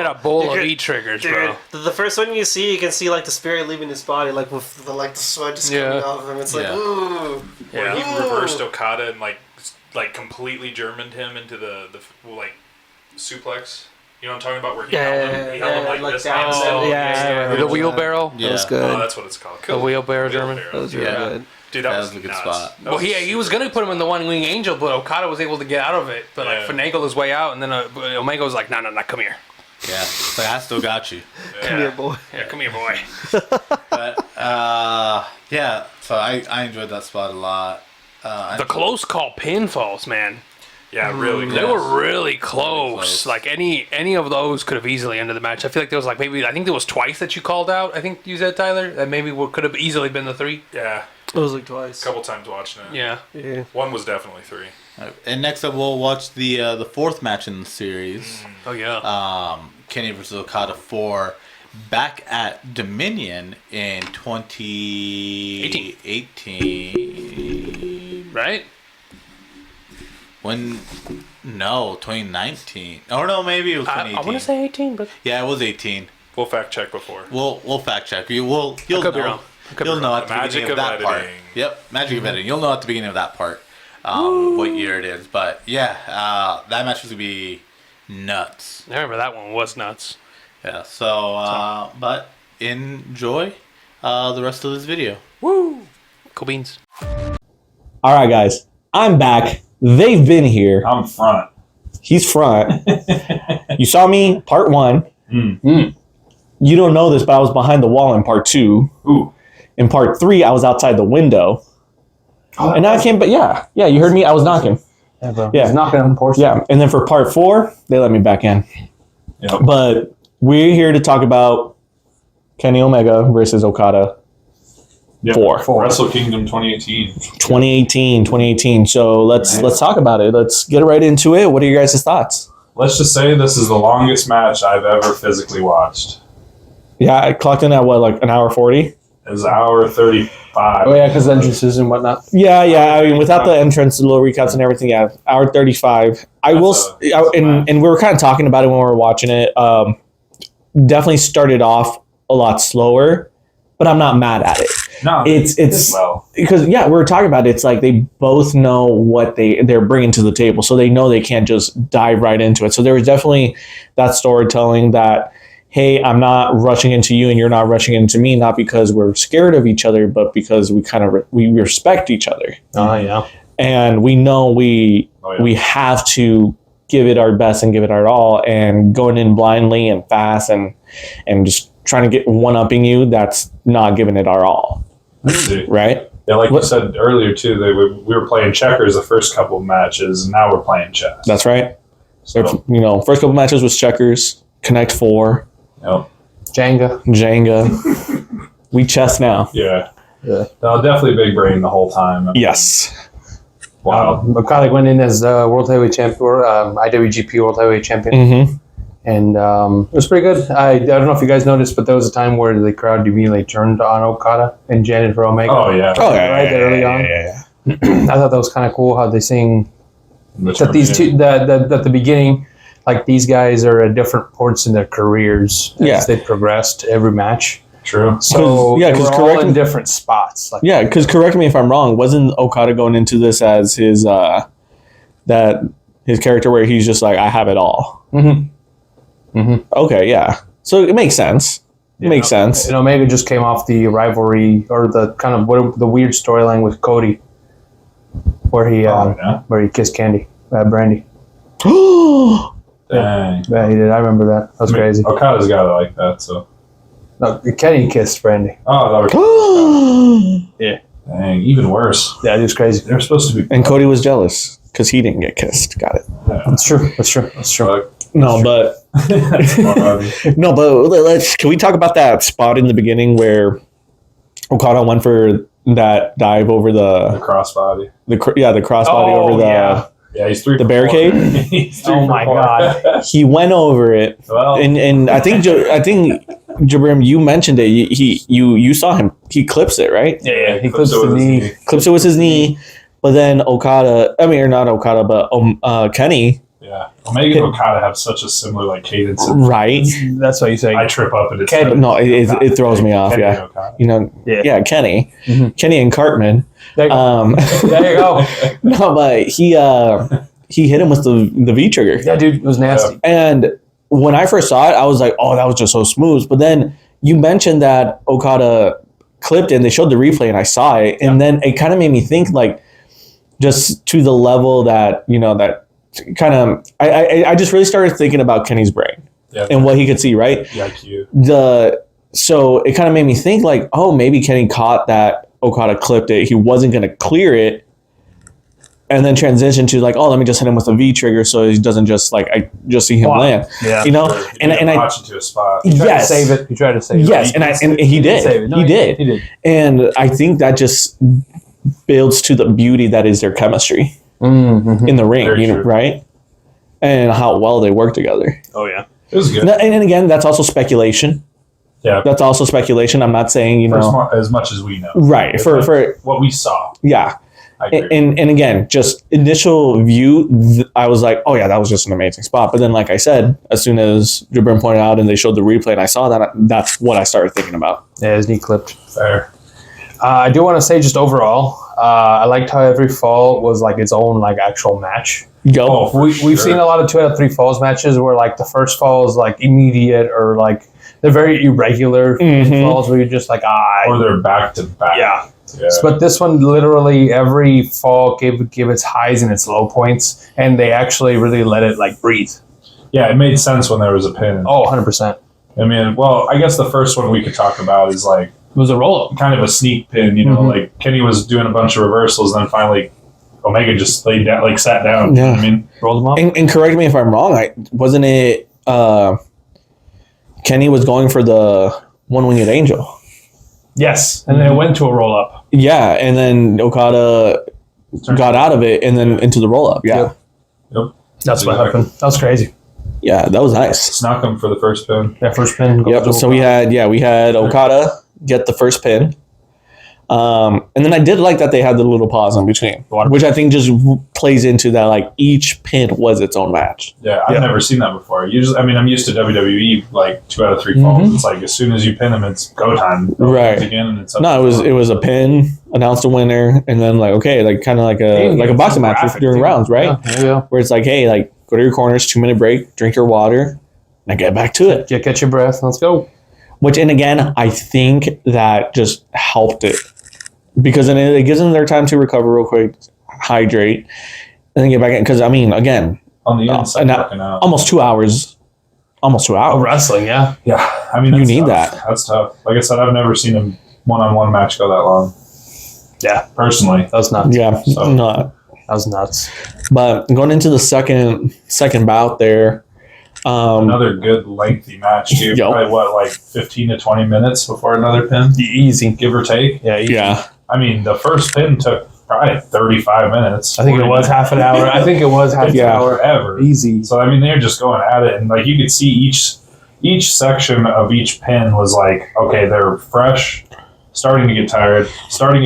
a bowl of E triggers, bro. Dude, the first one you see, you can see like the spirit leaving his body, like with the sweat just coming off him. It's like, ooh. Where he reversed Okada and like completely Germaned him into the suplex. You know what I'm talking about? Where he held him like this. The wheelbarrow. Yeah. That was good. Oh, that's what it's called. The wheelbarrow German. That was really good. Dude, That was a good nuts. spot. Well, he was going to put him in the One Wing Angel, but Okada was able to get out of it. But finagled his way out, and then Omega was like, "No, come here." Yeah, it's like, I still got you. Come here, boy. Yeah, come here, boy. But yeah, so I enjoyed that spot a lot. The close call pinfalls, man. Yeah, really. They were really close. close. Like any of those could have easily ended the match. I feel like there was I think there was twice that you called out. I think you said, Tyler, that maybe could have easily been the 3. Yeah, It was like twice. a couple times watching it. Yeah. One was definitely 3. And next up, we'll watch the fourth match in the series. Oh yeah. Kenny versus Okada 4, back at Dominion in 2018. Right? 2019. Oh no, maybe it was 2018. I want to say 18, but Yeah, it was 18. We'll fact check before. We'll fact check. You'll could know. be wrong. You'll know at the Magic beginning of of that part. editing. Yep, magic of editing. You'll know at the beginning of that part what year it is. But yeah, that match was gonna be nuts. I remember that one was nuts. Yeah. So, but enjoy the rest of this video. Woo! Cool beans. All right, guys, I'm back. They've been here. I'm front. He's front. You saw me part 1. You don't know this, but I was behind the wall in part 2. Ooh. In part 3, I was outside the window. And I came, but yeah, you heard me. I was knocking. Yeah, bro. Yeah. He's knocking on the porch. Yeah, and then for part 4, they let me back in. Yep. But we're here to talk about Kenny Omega versus Okada. Yep. 4. Wrestle Kingdom 2018. 2018. So let's talk about it. Let's get right into it. What are your guys' thoughts? Let's just say this is the longest match I've ever physically watched. Yeah, I clocked in at what, an hour 40? It was an hour 35. Oh yeah, because entrances and whatnot. Yeah. I mean, without the entrance, the little recaps and everything, yeah, hour 35. And we were kind of talking about it when we were watching it. Definitely started off a lot slower, but I'm not mad at it. No, It's well. because we were talking about it. It's like they both know what they're bringing to the table, so they know they can't just dive right into it. So there was definitely that storytelling that, hey, I'm not rushing into you and you're not rushing into me, not because we're scared of each other, but because we kind of we respect each other. Oh yeah. And we know we have to give it our best and give it our all, and going in blindly and fast and just trying to get one-upping you, that's not giving it our all. Right? Yeah, like you said earlier too, we were playing checkers the first couple of matches, and now we're playing chess. That's right. So, First couple matches was checkers, Connect 4, yep. Jenga. We chess now. Yeah. No, definitely big brain the whole time. Yes. Wow. Okada went in as World Heavyweight Champion, IWGP World Heavyweight Champion, Mm-hmm. and it was pretty good. I don't know if you guys noticed, but there was a time where the crowd immediately turned on Okada and chanted for Omega. Oh yeah. Right there early on. Yeah. I thought that was kind of cool how they sing Which that one these is two that at the beginning, like these guys are at different points in their careers as they progressed every match. True. So yeah, they 'cause were all correct in me- different spots. Like, Yeah, because correct me if I'm wrong, wasn't Okada going into this as his his character where he's just like, I have it all? Okay, yeah. So it makes sense. It makes sense. And Omega just came off the rivalry or the kind of the weird storyline with Cody, where he kissed Brandy. Dang. Yeah, he did. I remember that. That was crazy. Okada's got it like that, so. No, Kenny kissed Brandy. Oh, that was. Dang, even worse. Yeah, it was crazy. They're supposed to be. And Cody was jealous because he didn't get kissed. Got it. That's true. No, but can we talk about that spot in the beginning where Okada went for that dive over The crossbody. the crossbody over the Yeah, he's 3 the for barricade. 4. He's 3 Oh for my 4. God. He went over it, Well, and I think Jabrim, you mentioned it. You saw him. He clips it, right? Yeah. He clips the with his knee. Clips it with his knee. But then Okada, I mean, or not Okada, but Kenny, Yeah, Omega and Okada have such a similar like cadence. right? That's what you say. I trip up and it's Kenny. No, it throws me off. Kenny and Yeah, Okada. you know, Yeah. Kenny, Mhm. Kenny and Cartman. There you go. There you go. No, but he hit him with the V trigger. Yeah, dude, it was nasty. And when I first saw it, I was like, oh, that was just so smooth. But then you mentioned that Okada clipped it and they showed the replay and I saw it. And then it kind of made me think like just to the level that, you know, that kind of, I just really started thinking about Kenny's brain Yeah, and what he could see, right? the IQ. So it kind of made me think like, oh, maybe Kenny caught that Okada clipped it. He wasn't going to clear it. And then transition to like, oh, let me just hit him with a V trigger so he doesn't just like I just see him land. Yeah. You know, Sure. and I watch it to a spot. He tried yes. to save it. He tried to save it. yes, and he did. Save it. No, he did. He did. And I think that just builds to the beauty that is their chemistry Mm-hmm. in the ring, Very you know, true. right? And how well they work together. Oh, yeah. It was good. And again, that's also speculation. Yeah, That's also speculation. I'm not saying, you know, as much as we know. right. It's For like what we saw. yeah. I agree. And again, just initial view, I was like, oh yeah, that was just an amazing spot. But then, like I said, as soon as Jabrin pointed out and they showed the replay and I saw that, that's what I started thinking about. Yeah, his knee clipped. Fair. I do want to say just overall, I liked how every fall was like its own like actual match. Go. Oh, for We've sure. seen a lot of 2 out of 3 falls matches where like the first fall is like immediate or like they're very irregular Mhm. falls where you're just like Or they're back to back. yeah. Yeah. But this one literally every fall gave its highs and its low points, and they actually really let it like breathe. Yeah, it made sense when there was a pin. Oh, 100%. I mean, well, I guess the first one we could talk about is like It was a roll up. kind of a sneak pin. You know, Mhm. like Kenny was doing a bunch of reversals, and then finally Omega just laid down, like sat down. Yeah. I mean, Rolled them up. And correct me if I'm wrong. Wasn't it Kenny was going for the one-winged angel? Yes. And then it went to a roll up. Yeah, and then Okada got out of it and then into the roll-up. Yeah, Yep. That's what happened. That was crazy. yeah, that was nice. snuck him for the first pin. That first pin. goes Yep. to So we had Okada get the first pin, and then I did like that they had the little pause in between, which I think just plays into that like each pin was its own match. Yeah, I've never seen that before. Usually, I mean, I'm used to WWE like 2 out of 3 falls. Mhm. It's like as soon as you pin them, it's go time. Right. Again, and it's up No, to it was a pin, announced a winner, and then like okay, like kind of like a boxing match Graphic, during too. rounds, right? Yeah, there you go. Where it's like, hey, like go to your corners, 2-minute break, drink your water, and get back to it. Catch your breath. Let's go. Which, and again, I think that just helped it because then it gives them their time to recover real quick, hydrate, and then get back in. Because I mean, again, on the inside. and working out. almost 2 hours. Almost 2 Oh, hours. wrestling, yeah. Yeah, I mean, You that's need tough. that. That's tough. Like I said, I've never seen a one-on-one match go that long. Yeah. Personally, That was nuts. Yeah, So- not. That was nuts. But going into the second bout there, another good lengthy match too. Yup. Probably what, like 15 to 20 minutes before another pin, Easy. give or take. Yeah, easy. yeah, I mean, the first pin took probably 35 minutes. I think it 40 was half an hour. I think it was half It an took hour. forever. Easy. So I mean, they're just going at it, and like you could see each section of each pin was like, okay, they're fresh, starting to get tired, starting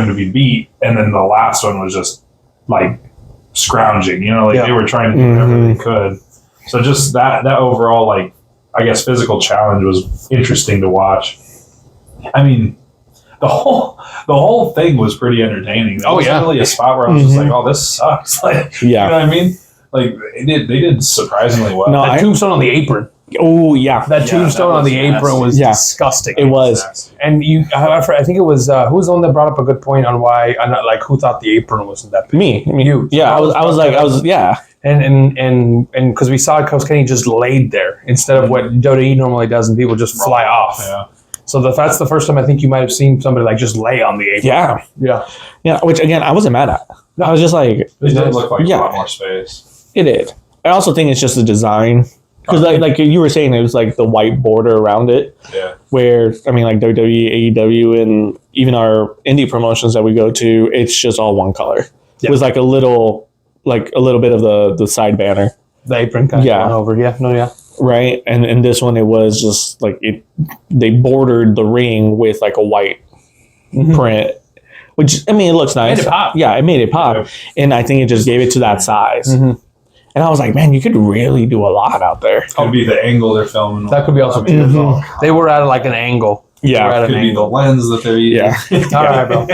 to be beat, and then the last one was just like scrounging. You know, like Yeah. they were trying to do whatever they could. So just that overall, like, I guess physical challenge was interesting to watch. I mean, the whole thing was pretty entertaining. There Oh, wasn't yeah. really a spot where I was just like, oh, this sucks. Like, you know yeah. what I mean? Like they did surprisingly well. No, That tombstone on the apron. Oh yeah, That Yeah, tombstone that on the was apron nasty. was Yeah. disgusting. it was. Nasty. And I think it was who was the one that brought up a good point on why I'm not like who thought the apron wasn't that big. Me. You. Yeah, I was yeah. And because we saw Coach Kenny just laid there instead of what WWE normally does, and people just fly off. Yeah. So that's the first time I think you might have seen somebody like just lay on the apron. Yeah. Yeah. Yeah, which again, I wasn't mad at. I was just like, It did look like Yeah. a lot more space. it did. I also think it's just the design. Because like you were saying, it was like the white border around it. Yeah. Where, I mean, like WWE, AEW, and even our indie promotions that we go to, it's just all one color. Yeah. With like a little bit of the side banner. The apron kind of Yeah. going over. Yeah. No, yeah. right? And in this one, it was just like they bordered the ring with like a white print, which I mean, it looks nice. Made it pop. Yeah, it made it pop, and I think it just gave it to that size. And I was like, man, you could really do a lot out there. Could be the angle they're filming. That could be also too. They were at like an angle. Yeah, They were at Could an be the angle. lens that they're using. yeah. All right, bro. All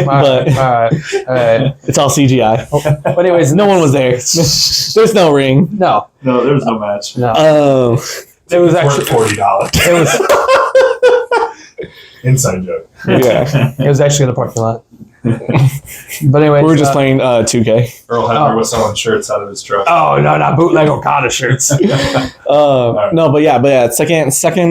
right. It's all CGI. But anyways, No one was there. There's no ring. No, No, there was no match. no. It was actually $40. it was Inside joke. Yeah. it was actually in the parking lot. But anyway, We were just playing 2K. Earl Hebner was selling shirts out of his truck. Oh no, not bootleg Okada shirts. No, but yeah, second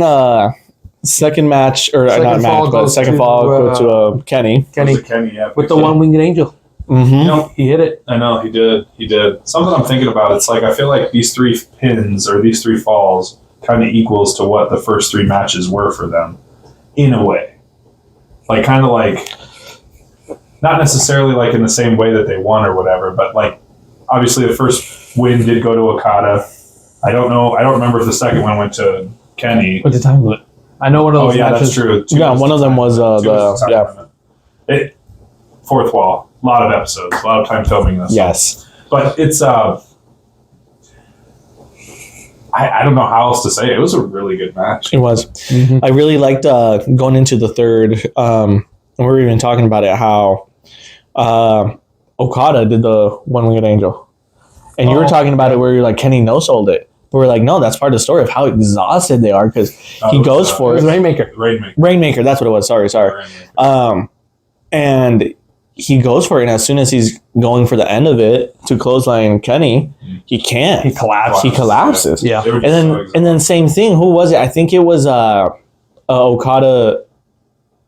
match or Second not fall match, but goes second to, fall go to Kenny. Kenny Kenny, yeah, with the one-winged angel. Mm-hmm. He hit it. I know he did. He did. Something I'm thinking about. It's like I feel like these 3 pins or these 3 falls kind of equals to what the first 3 matches were for them, in a way. Like kind of like, not necessarily like in the same way that they won or whatever, but like obviously the first win did go to Okada. I don't know. I don't remember if the second one went to Kenny. What's the time limit? I know one of Oh those yeah, matches. that's true. Yeah, one of them was It, fourth wall. A lot of episodes. A lot of time filming this. Yes. But it's I don't know how else to say it. It was a really good match. It was. I really liked going into the third. And we were even talking about it how Okada did the one-winged angel, and you were talking about it where you're like Kenny no-sold it. But we're like, no, that's part of the story of how exhausted they are because he goes It for was it. Rainmaker. Rainmaker, that's what it was. Sorry. And he goes for it, and as soon as he's going for the end of it to clothesline Kenny, he can't. He collapsed. He collapses. Yeah. They were And just then so exhausted. and then same thing. Who was it? I think it was Okada.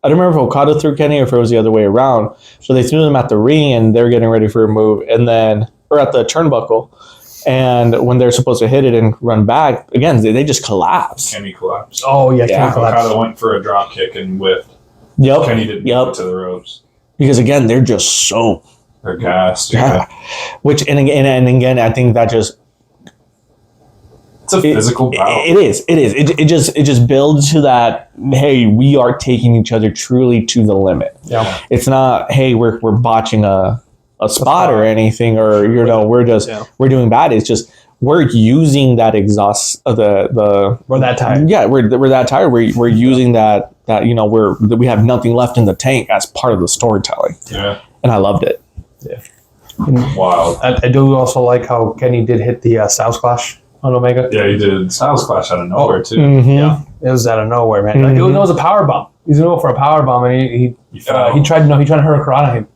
I don't remember if Okada threw Kenny or if it was the other way around. So they threw them at the ring, and they're getting ready for a move, and then or at the turnbuckle. And when they're supposed to hit it and run back again, they just collapse. Kenny collapsed. Oh yeah, Yeah. Kenny collapsed. Okada went for a drop kick and whiffed. Yep. Kenny didn't Yep. get to the ropes. Because again, they're just so They're gassed. yeah. Which and again, I think that just It's a physical bout. It is. It just builds to that. Hey, we are taking each other truly to the limit. Yeah. It's not. Hey, we're botching a spot or anything, or we're doing bad. It's just we're using that exhaust of the. We're that tired. Yeah, we're that tired. We're using that we have nothing left in the tank as part of the storytelling, Yeah. and I loved it. Wild. I do also like how Kenny did hit the Styles Clash on Omega. Yeah, he did. Styles Clash out of nowhere, too. Mhm. Yeah, it was out of nowhere, man. Like, it was a power bomb. He's gonna go for a power bomb, and he tried to hurricane him,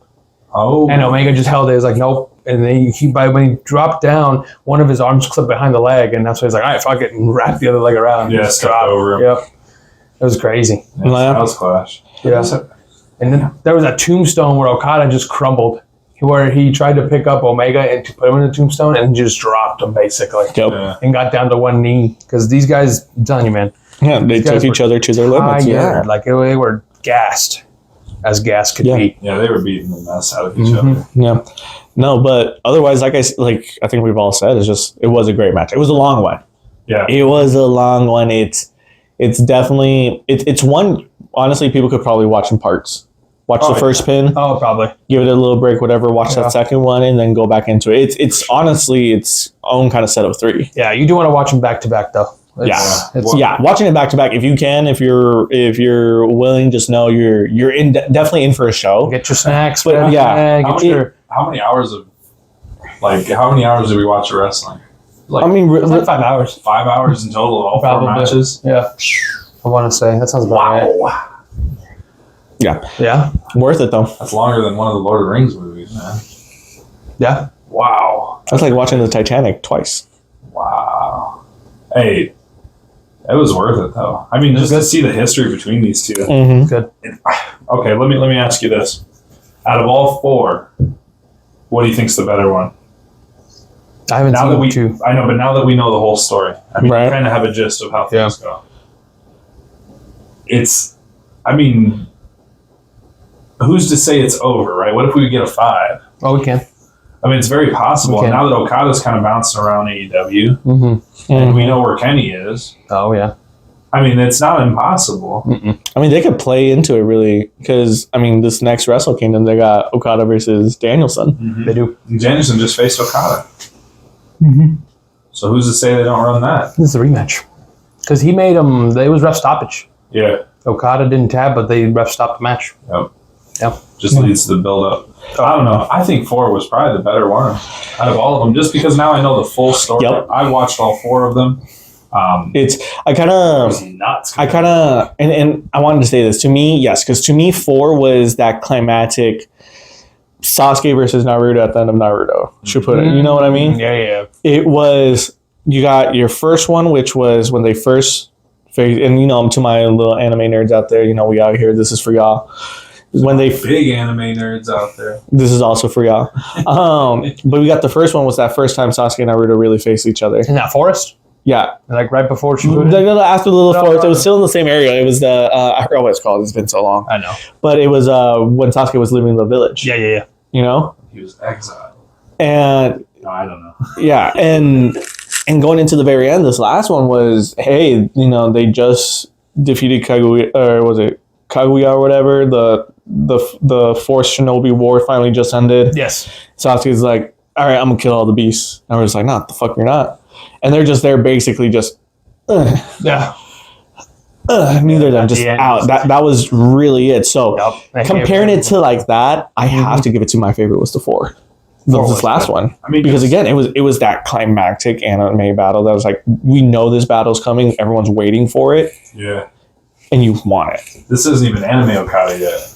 Oh. and Omega just held it. He was like, nope. And then when he dropped down, one of his arms clipped behind the leg, and that's why he's like, all right, fuck it, and wrapped the other leg around. Yeah, Just stepped dropped. over him. Yep, it was crazy. Yeah, Styles Clash. Yeah. And then there was a tombstone where Okada just crumbled, where he tried to pick up Omega and to put him in the tombstone and just dropped him basically, Yep. Yeah. and got down to one knee because these guys, I'm telling you, man, Yeah, they These guys took each were other to their limits. Yeah. tired. Like they were gassed as gas could Yeah. be. Yeah, they were beating the mess out of each Mhm. other. Yeah. No, but otherwise, I think we've all said, it was a great match. It was a long one. Yeah. It was a long one. It's definitely it's one. Honestly, people could probably watch in parts. Watch the yeah. first pin, Oh, probably. give it a little break, whatever. Watch Yeah. that second one, and then go back into it. It's honestly its own kind of set of 3. Yeah, you do want to watch them back to back though. It's watching it back to back. If you can, if you're willing, just know you're definitely in for a show. Get your snacks, But, man. yeah. How Get many, your how many hours did we watch of wrestling? Like I mean, it was like 5 hours. 5 hours in total, all Probably. 4 matches? Yeah, I want to say that sounds about right. yeah, Yeah, worth it though. That's longer than one of the Lord of the Rings movies, man. yeah. Wow. That's like watching the Titanic twice. Wow. Hey, it was worth it though. I mean, just to see the history between these two. Mm-hmm. Good. Okay, let me ask you this: out of all 4, what do you think's the better one? I haven't Now seen that we, two. I know, but now that we know the whole story, I mean, Right. we kind of have a gist of how things go. I mean, who's to say it's over, right? What if we get a 5? Oh, we can. I mean, it's very possible. Okay. Now that Okada's kind of bouncing around AEW, Mm-hmm. and we know where Kenny is, Oh yeah. I mean, it's not impossible. I mean, they could play into it really because I mean, this next Wrestle Kingdom they got Okada versus Danielson. They do. And Danielson just faced Okada. Mm-hmm. So who's to say they don't run that? This is a rematch because he made him. It was ref stoppage. Yeah. Okada didn't tab, but they ref stopped the match. Yep. Yep. Just leads to the build up. I don't know. I think 4 was probably the better one out of all of them, just because now I know the full story. Yep. I watched all 4 of them. It's I kind It of was nuts. and I wanted to say this to me, yes, because to me 4 was that climactic Sasuke versus Naruto at the end of Naruto. Should put it. You know what I mean? Yeah. It was you got your first one, which was when they first faced, and to my little anime nerds out there, we out here. This is for y'all. When they Big anime nerds out there. this is also for y'all. But we got the first one was that first time Sasuke and Naruto really faced each other. In that forest, Yeah, like right before Shippuden. after the little No, forest, no, it was no. still in the same area. It was the I forgot what it's called. It's been so long. I know. But it was when Sasuke was leaving the village. Yeah. He was exiled. And No, I don't know. yeah, and going into the very end, this last one was, hey, they just defeated Kaguya, or was it Kaguya or whatever? The Force Shinobi War finally just ended. Yes. Sasuke's like, all right, I'm gonna kill all the beasts. And we're just like, nah, the fuck you're not. And they're just there basically just Yeah. neither of them just the end. out. That was really it. So Yep. comparing it to like that, I have to give it to my favorite was the 4. This was last good. one. I mean, Because again, it was that climactic anime battle that was like, we know this battle's coming, everyone's waiting for it, yeah, and you want it. this isn't even anime Okada yet.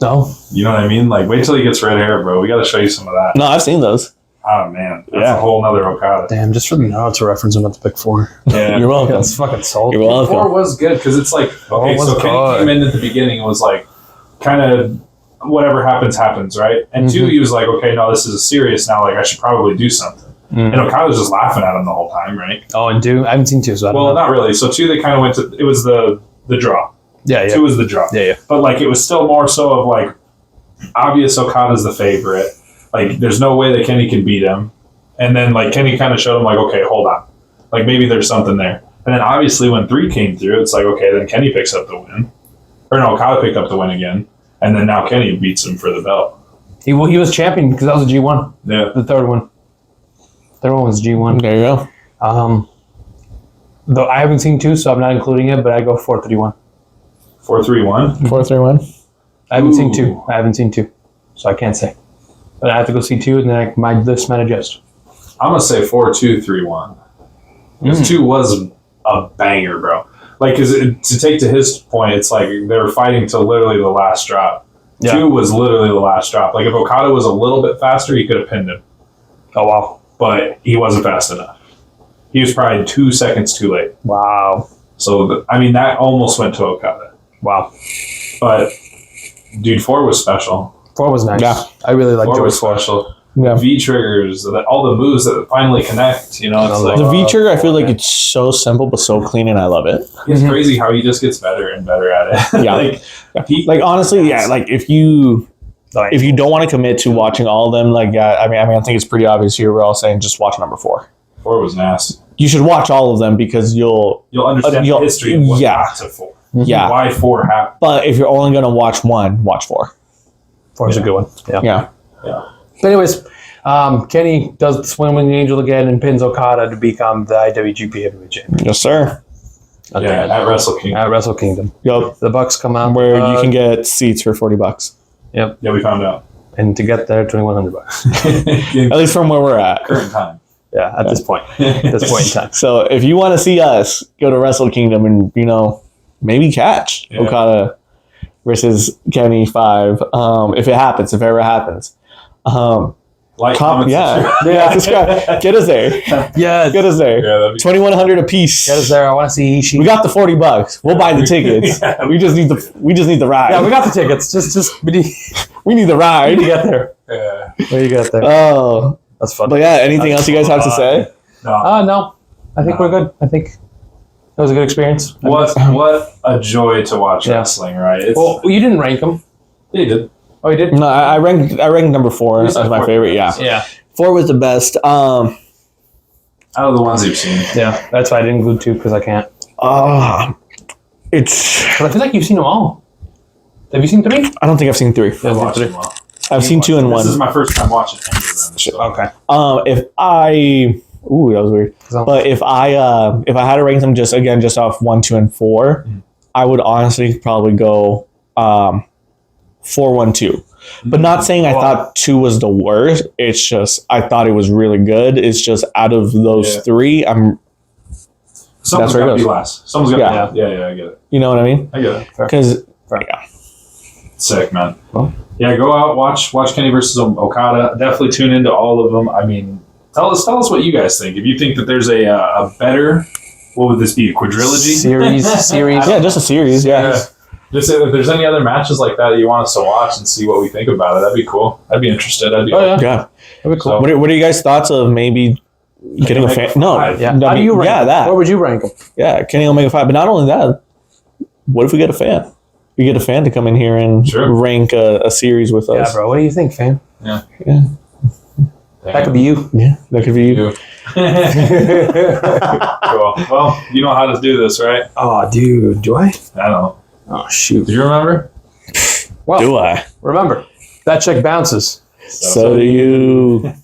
No. You know what I mean? Like, wait till he gets red hair, bro. We got to show you some of that. No, I've seen those. Oh man, that's Yeah. a whole nother Okada. Damn, just for the Naruto reference, I'm about to pick 4. Yeah, You're welcome. That's fucking salty. You're welcome. 4 was good because it's like, okay, Oh, so was Kenny good. came in at the beginning and was like, kind of whatever happens, right? And 2, Mhm. he was like, okay, no, this is serious now. Like, I should probably do something. And Okada was just laughing at him the whole time, right? Oh, and 2? I haven't seen 2, so I don't Well, know. not really. So 2, they kind of went to, it was the draw. Yeah. 2 was the draw. Yeah. But like, it was still more so of like, obvious Okada's the favorite. Like, there's no way that Kenny can beat him. And then like Kenny kind of showed him like, okay, hold on, like maybe there's something there. And then obviously when 3 came through, it's like, okay, then Kenny picks up the win, or no, Okada picked up the win again, and then now Kenny beats him for the belt. He was champion because that was a G1. Yeah, The third one. Third one was G1. There you go. Though I haven't seen 2, so I'm not including it, but I go 4-3-1. 4-3-1. 4-3-1. I haven't seen Ooh. 2. So I can't say. But I have to go see 2, and then my list might adjust. I'm gonna say 4-2-3-1. Because 2 was a banger, bro. Like, cause to take to his point, it's like they were fighting till literally the last drop. Yeah. 2 was literally the last drop. Like if Okada was a little bit faster, he could have pinned him. Oh, wow. But he wasn't fast enough. He was probably 2 seconds too late. Wow. So, I mean, that almost went to Okada. Wow. But, dude, 4 was special. 4 was nice. Yeah. I really liked 4 Joey was 4. special. Yeah. V triggers, all the moves that finally connect, it's like, The V trigger, I feel like it's so simple but so clean, and I love it. it's crazy how he just gets better and better at it. Yeah. Like honestly, yeah. Like if you don't want to commit to watching all of them, like yeah, I mean, I think it's pretty obvious here. We're all saying just watch number 4. 4 was nasty. You should watch all of them because you'll Understand you'll- the history of what yeah. got to 4. yeah. Why 4 happened. But if you're only gonna watch one, watch 4. 4 is a good one. Yeah. Yeah. But anyways, Kenny does the swimming angel again and pins Okada to become the IWGP Heavyweight Champion. Yes, sir. Yeah, at Wrestle Kingdom. At Wrestle Kingdom. Yup. The Bucks come out. Where you can get seats for $40. Yep. Yeah, we found out. And to get there, $2,100. In At least from where we're at. current time. Yeah, at this point. At this point in time. So if you want to see us, go to Wrestle Kingdom and maybe catch Yeah. Okada versus Kenny 5. If it happens, if it ever happens. Like, comment, Yeah, subscribe. Get us there. Yeah. Get us there. Yeah, that'd be $2,100 a piece. Get us there. I want to see Ishii. We got the $40. We'll buy the tickets. Yeah. We just need the ride. Yeah, we got the tickets. Just we need we need the to ride. get there. Yeah. Where you get there? Oh, That's fun. but yeah. Anything else you guys have to say? No. No. I think we're good. I think it was a good experience. What a joy to watch Yeah. wrestling, right? Well, you didn't rank them. They did. Oh, you did? No, I ranked number 4 as my favorite. Yeah, Yeah. 4 was the best. Out of the ones you've seen. Yeah. That's why I didn't include 2 because I can't. It's. But I feel like you've seen them all. Have you seen 3? I don't think I've seen 3. I've watched them all. I've seen 2 and 1. This is my first time watching any of them. So. Okay. If I, ooh, that was weird. But if I had to rank them just off 1, 2, and 4, I would honestly probably go 4, 1, 2. But not saying I thought 2 was the worst. It's just I thought it was really good. It's just out of those 3, Someone's where it got to be goes. last. Someone's got to be. Yeah, I get it. You know what I mean? I get it. Because Sick, man. Well. Yeah, go out, watch Kenny versus Okada. Definitely tune into all of them. I mean, tell us what you guys think. If you think that there's a better, what would this be? A quadrilogy? Series. yeah, just a series. Yeah. Just if there's any other matches like that you want us to watch and see what we think about it, that'd be cool. I'd be interested. I'd be Yeah. That'd be cool. What are you guys' thoughts of maybe getting a fan? No. Yeah. How do you rank them? that. Where would you rank them? Yeah, Kenny Omega 5. But not only that, what if we get a fan? We get a fan to come in here and rank a series with us. Yeah, bro. What do you think, fam? Yeah. That could be you. Yeah, that could be you. Cool. Well, you know how to do this, right? Oh, dude. Do I? I don't know. Oh, shoot. Do you remember? Well, Do I? remember, that check bounces. So do you.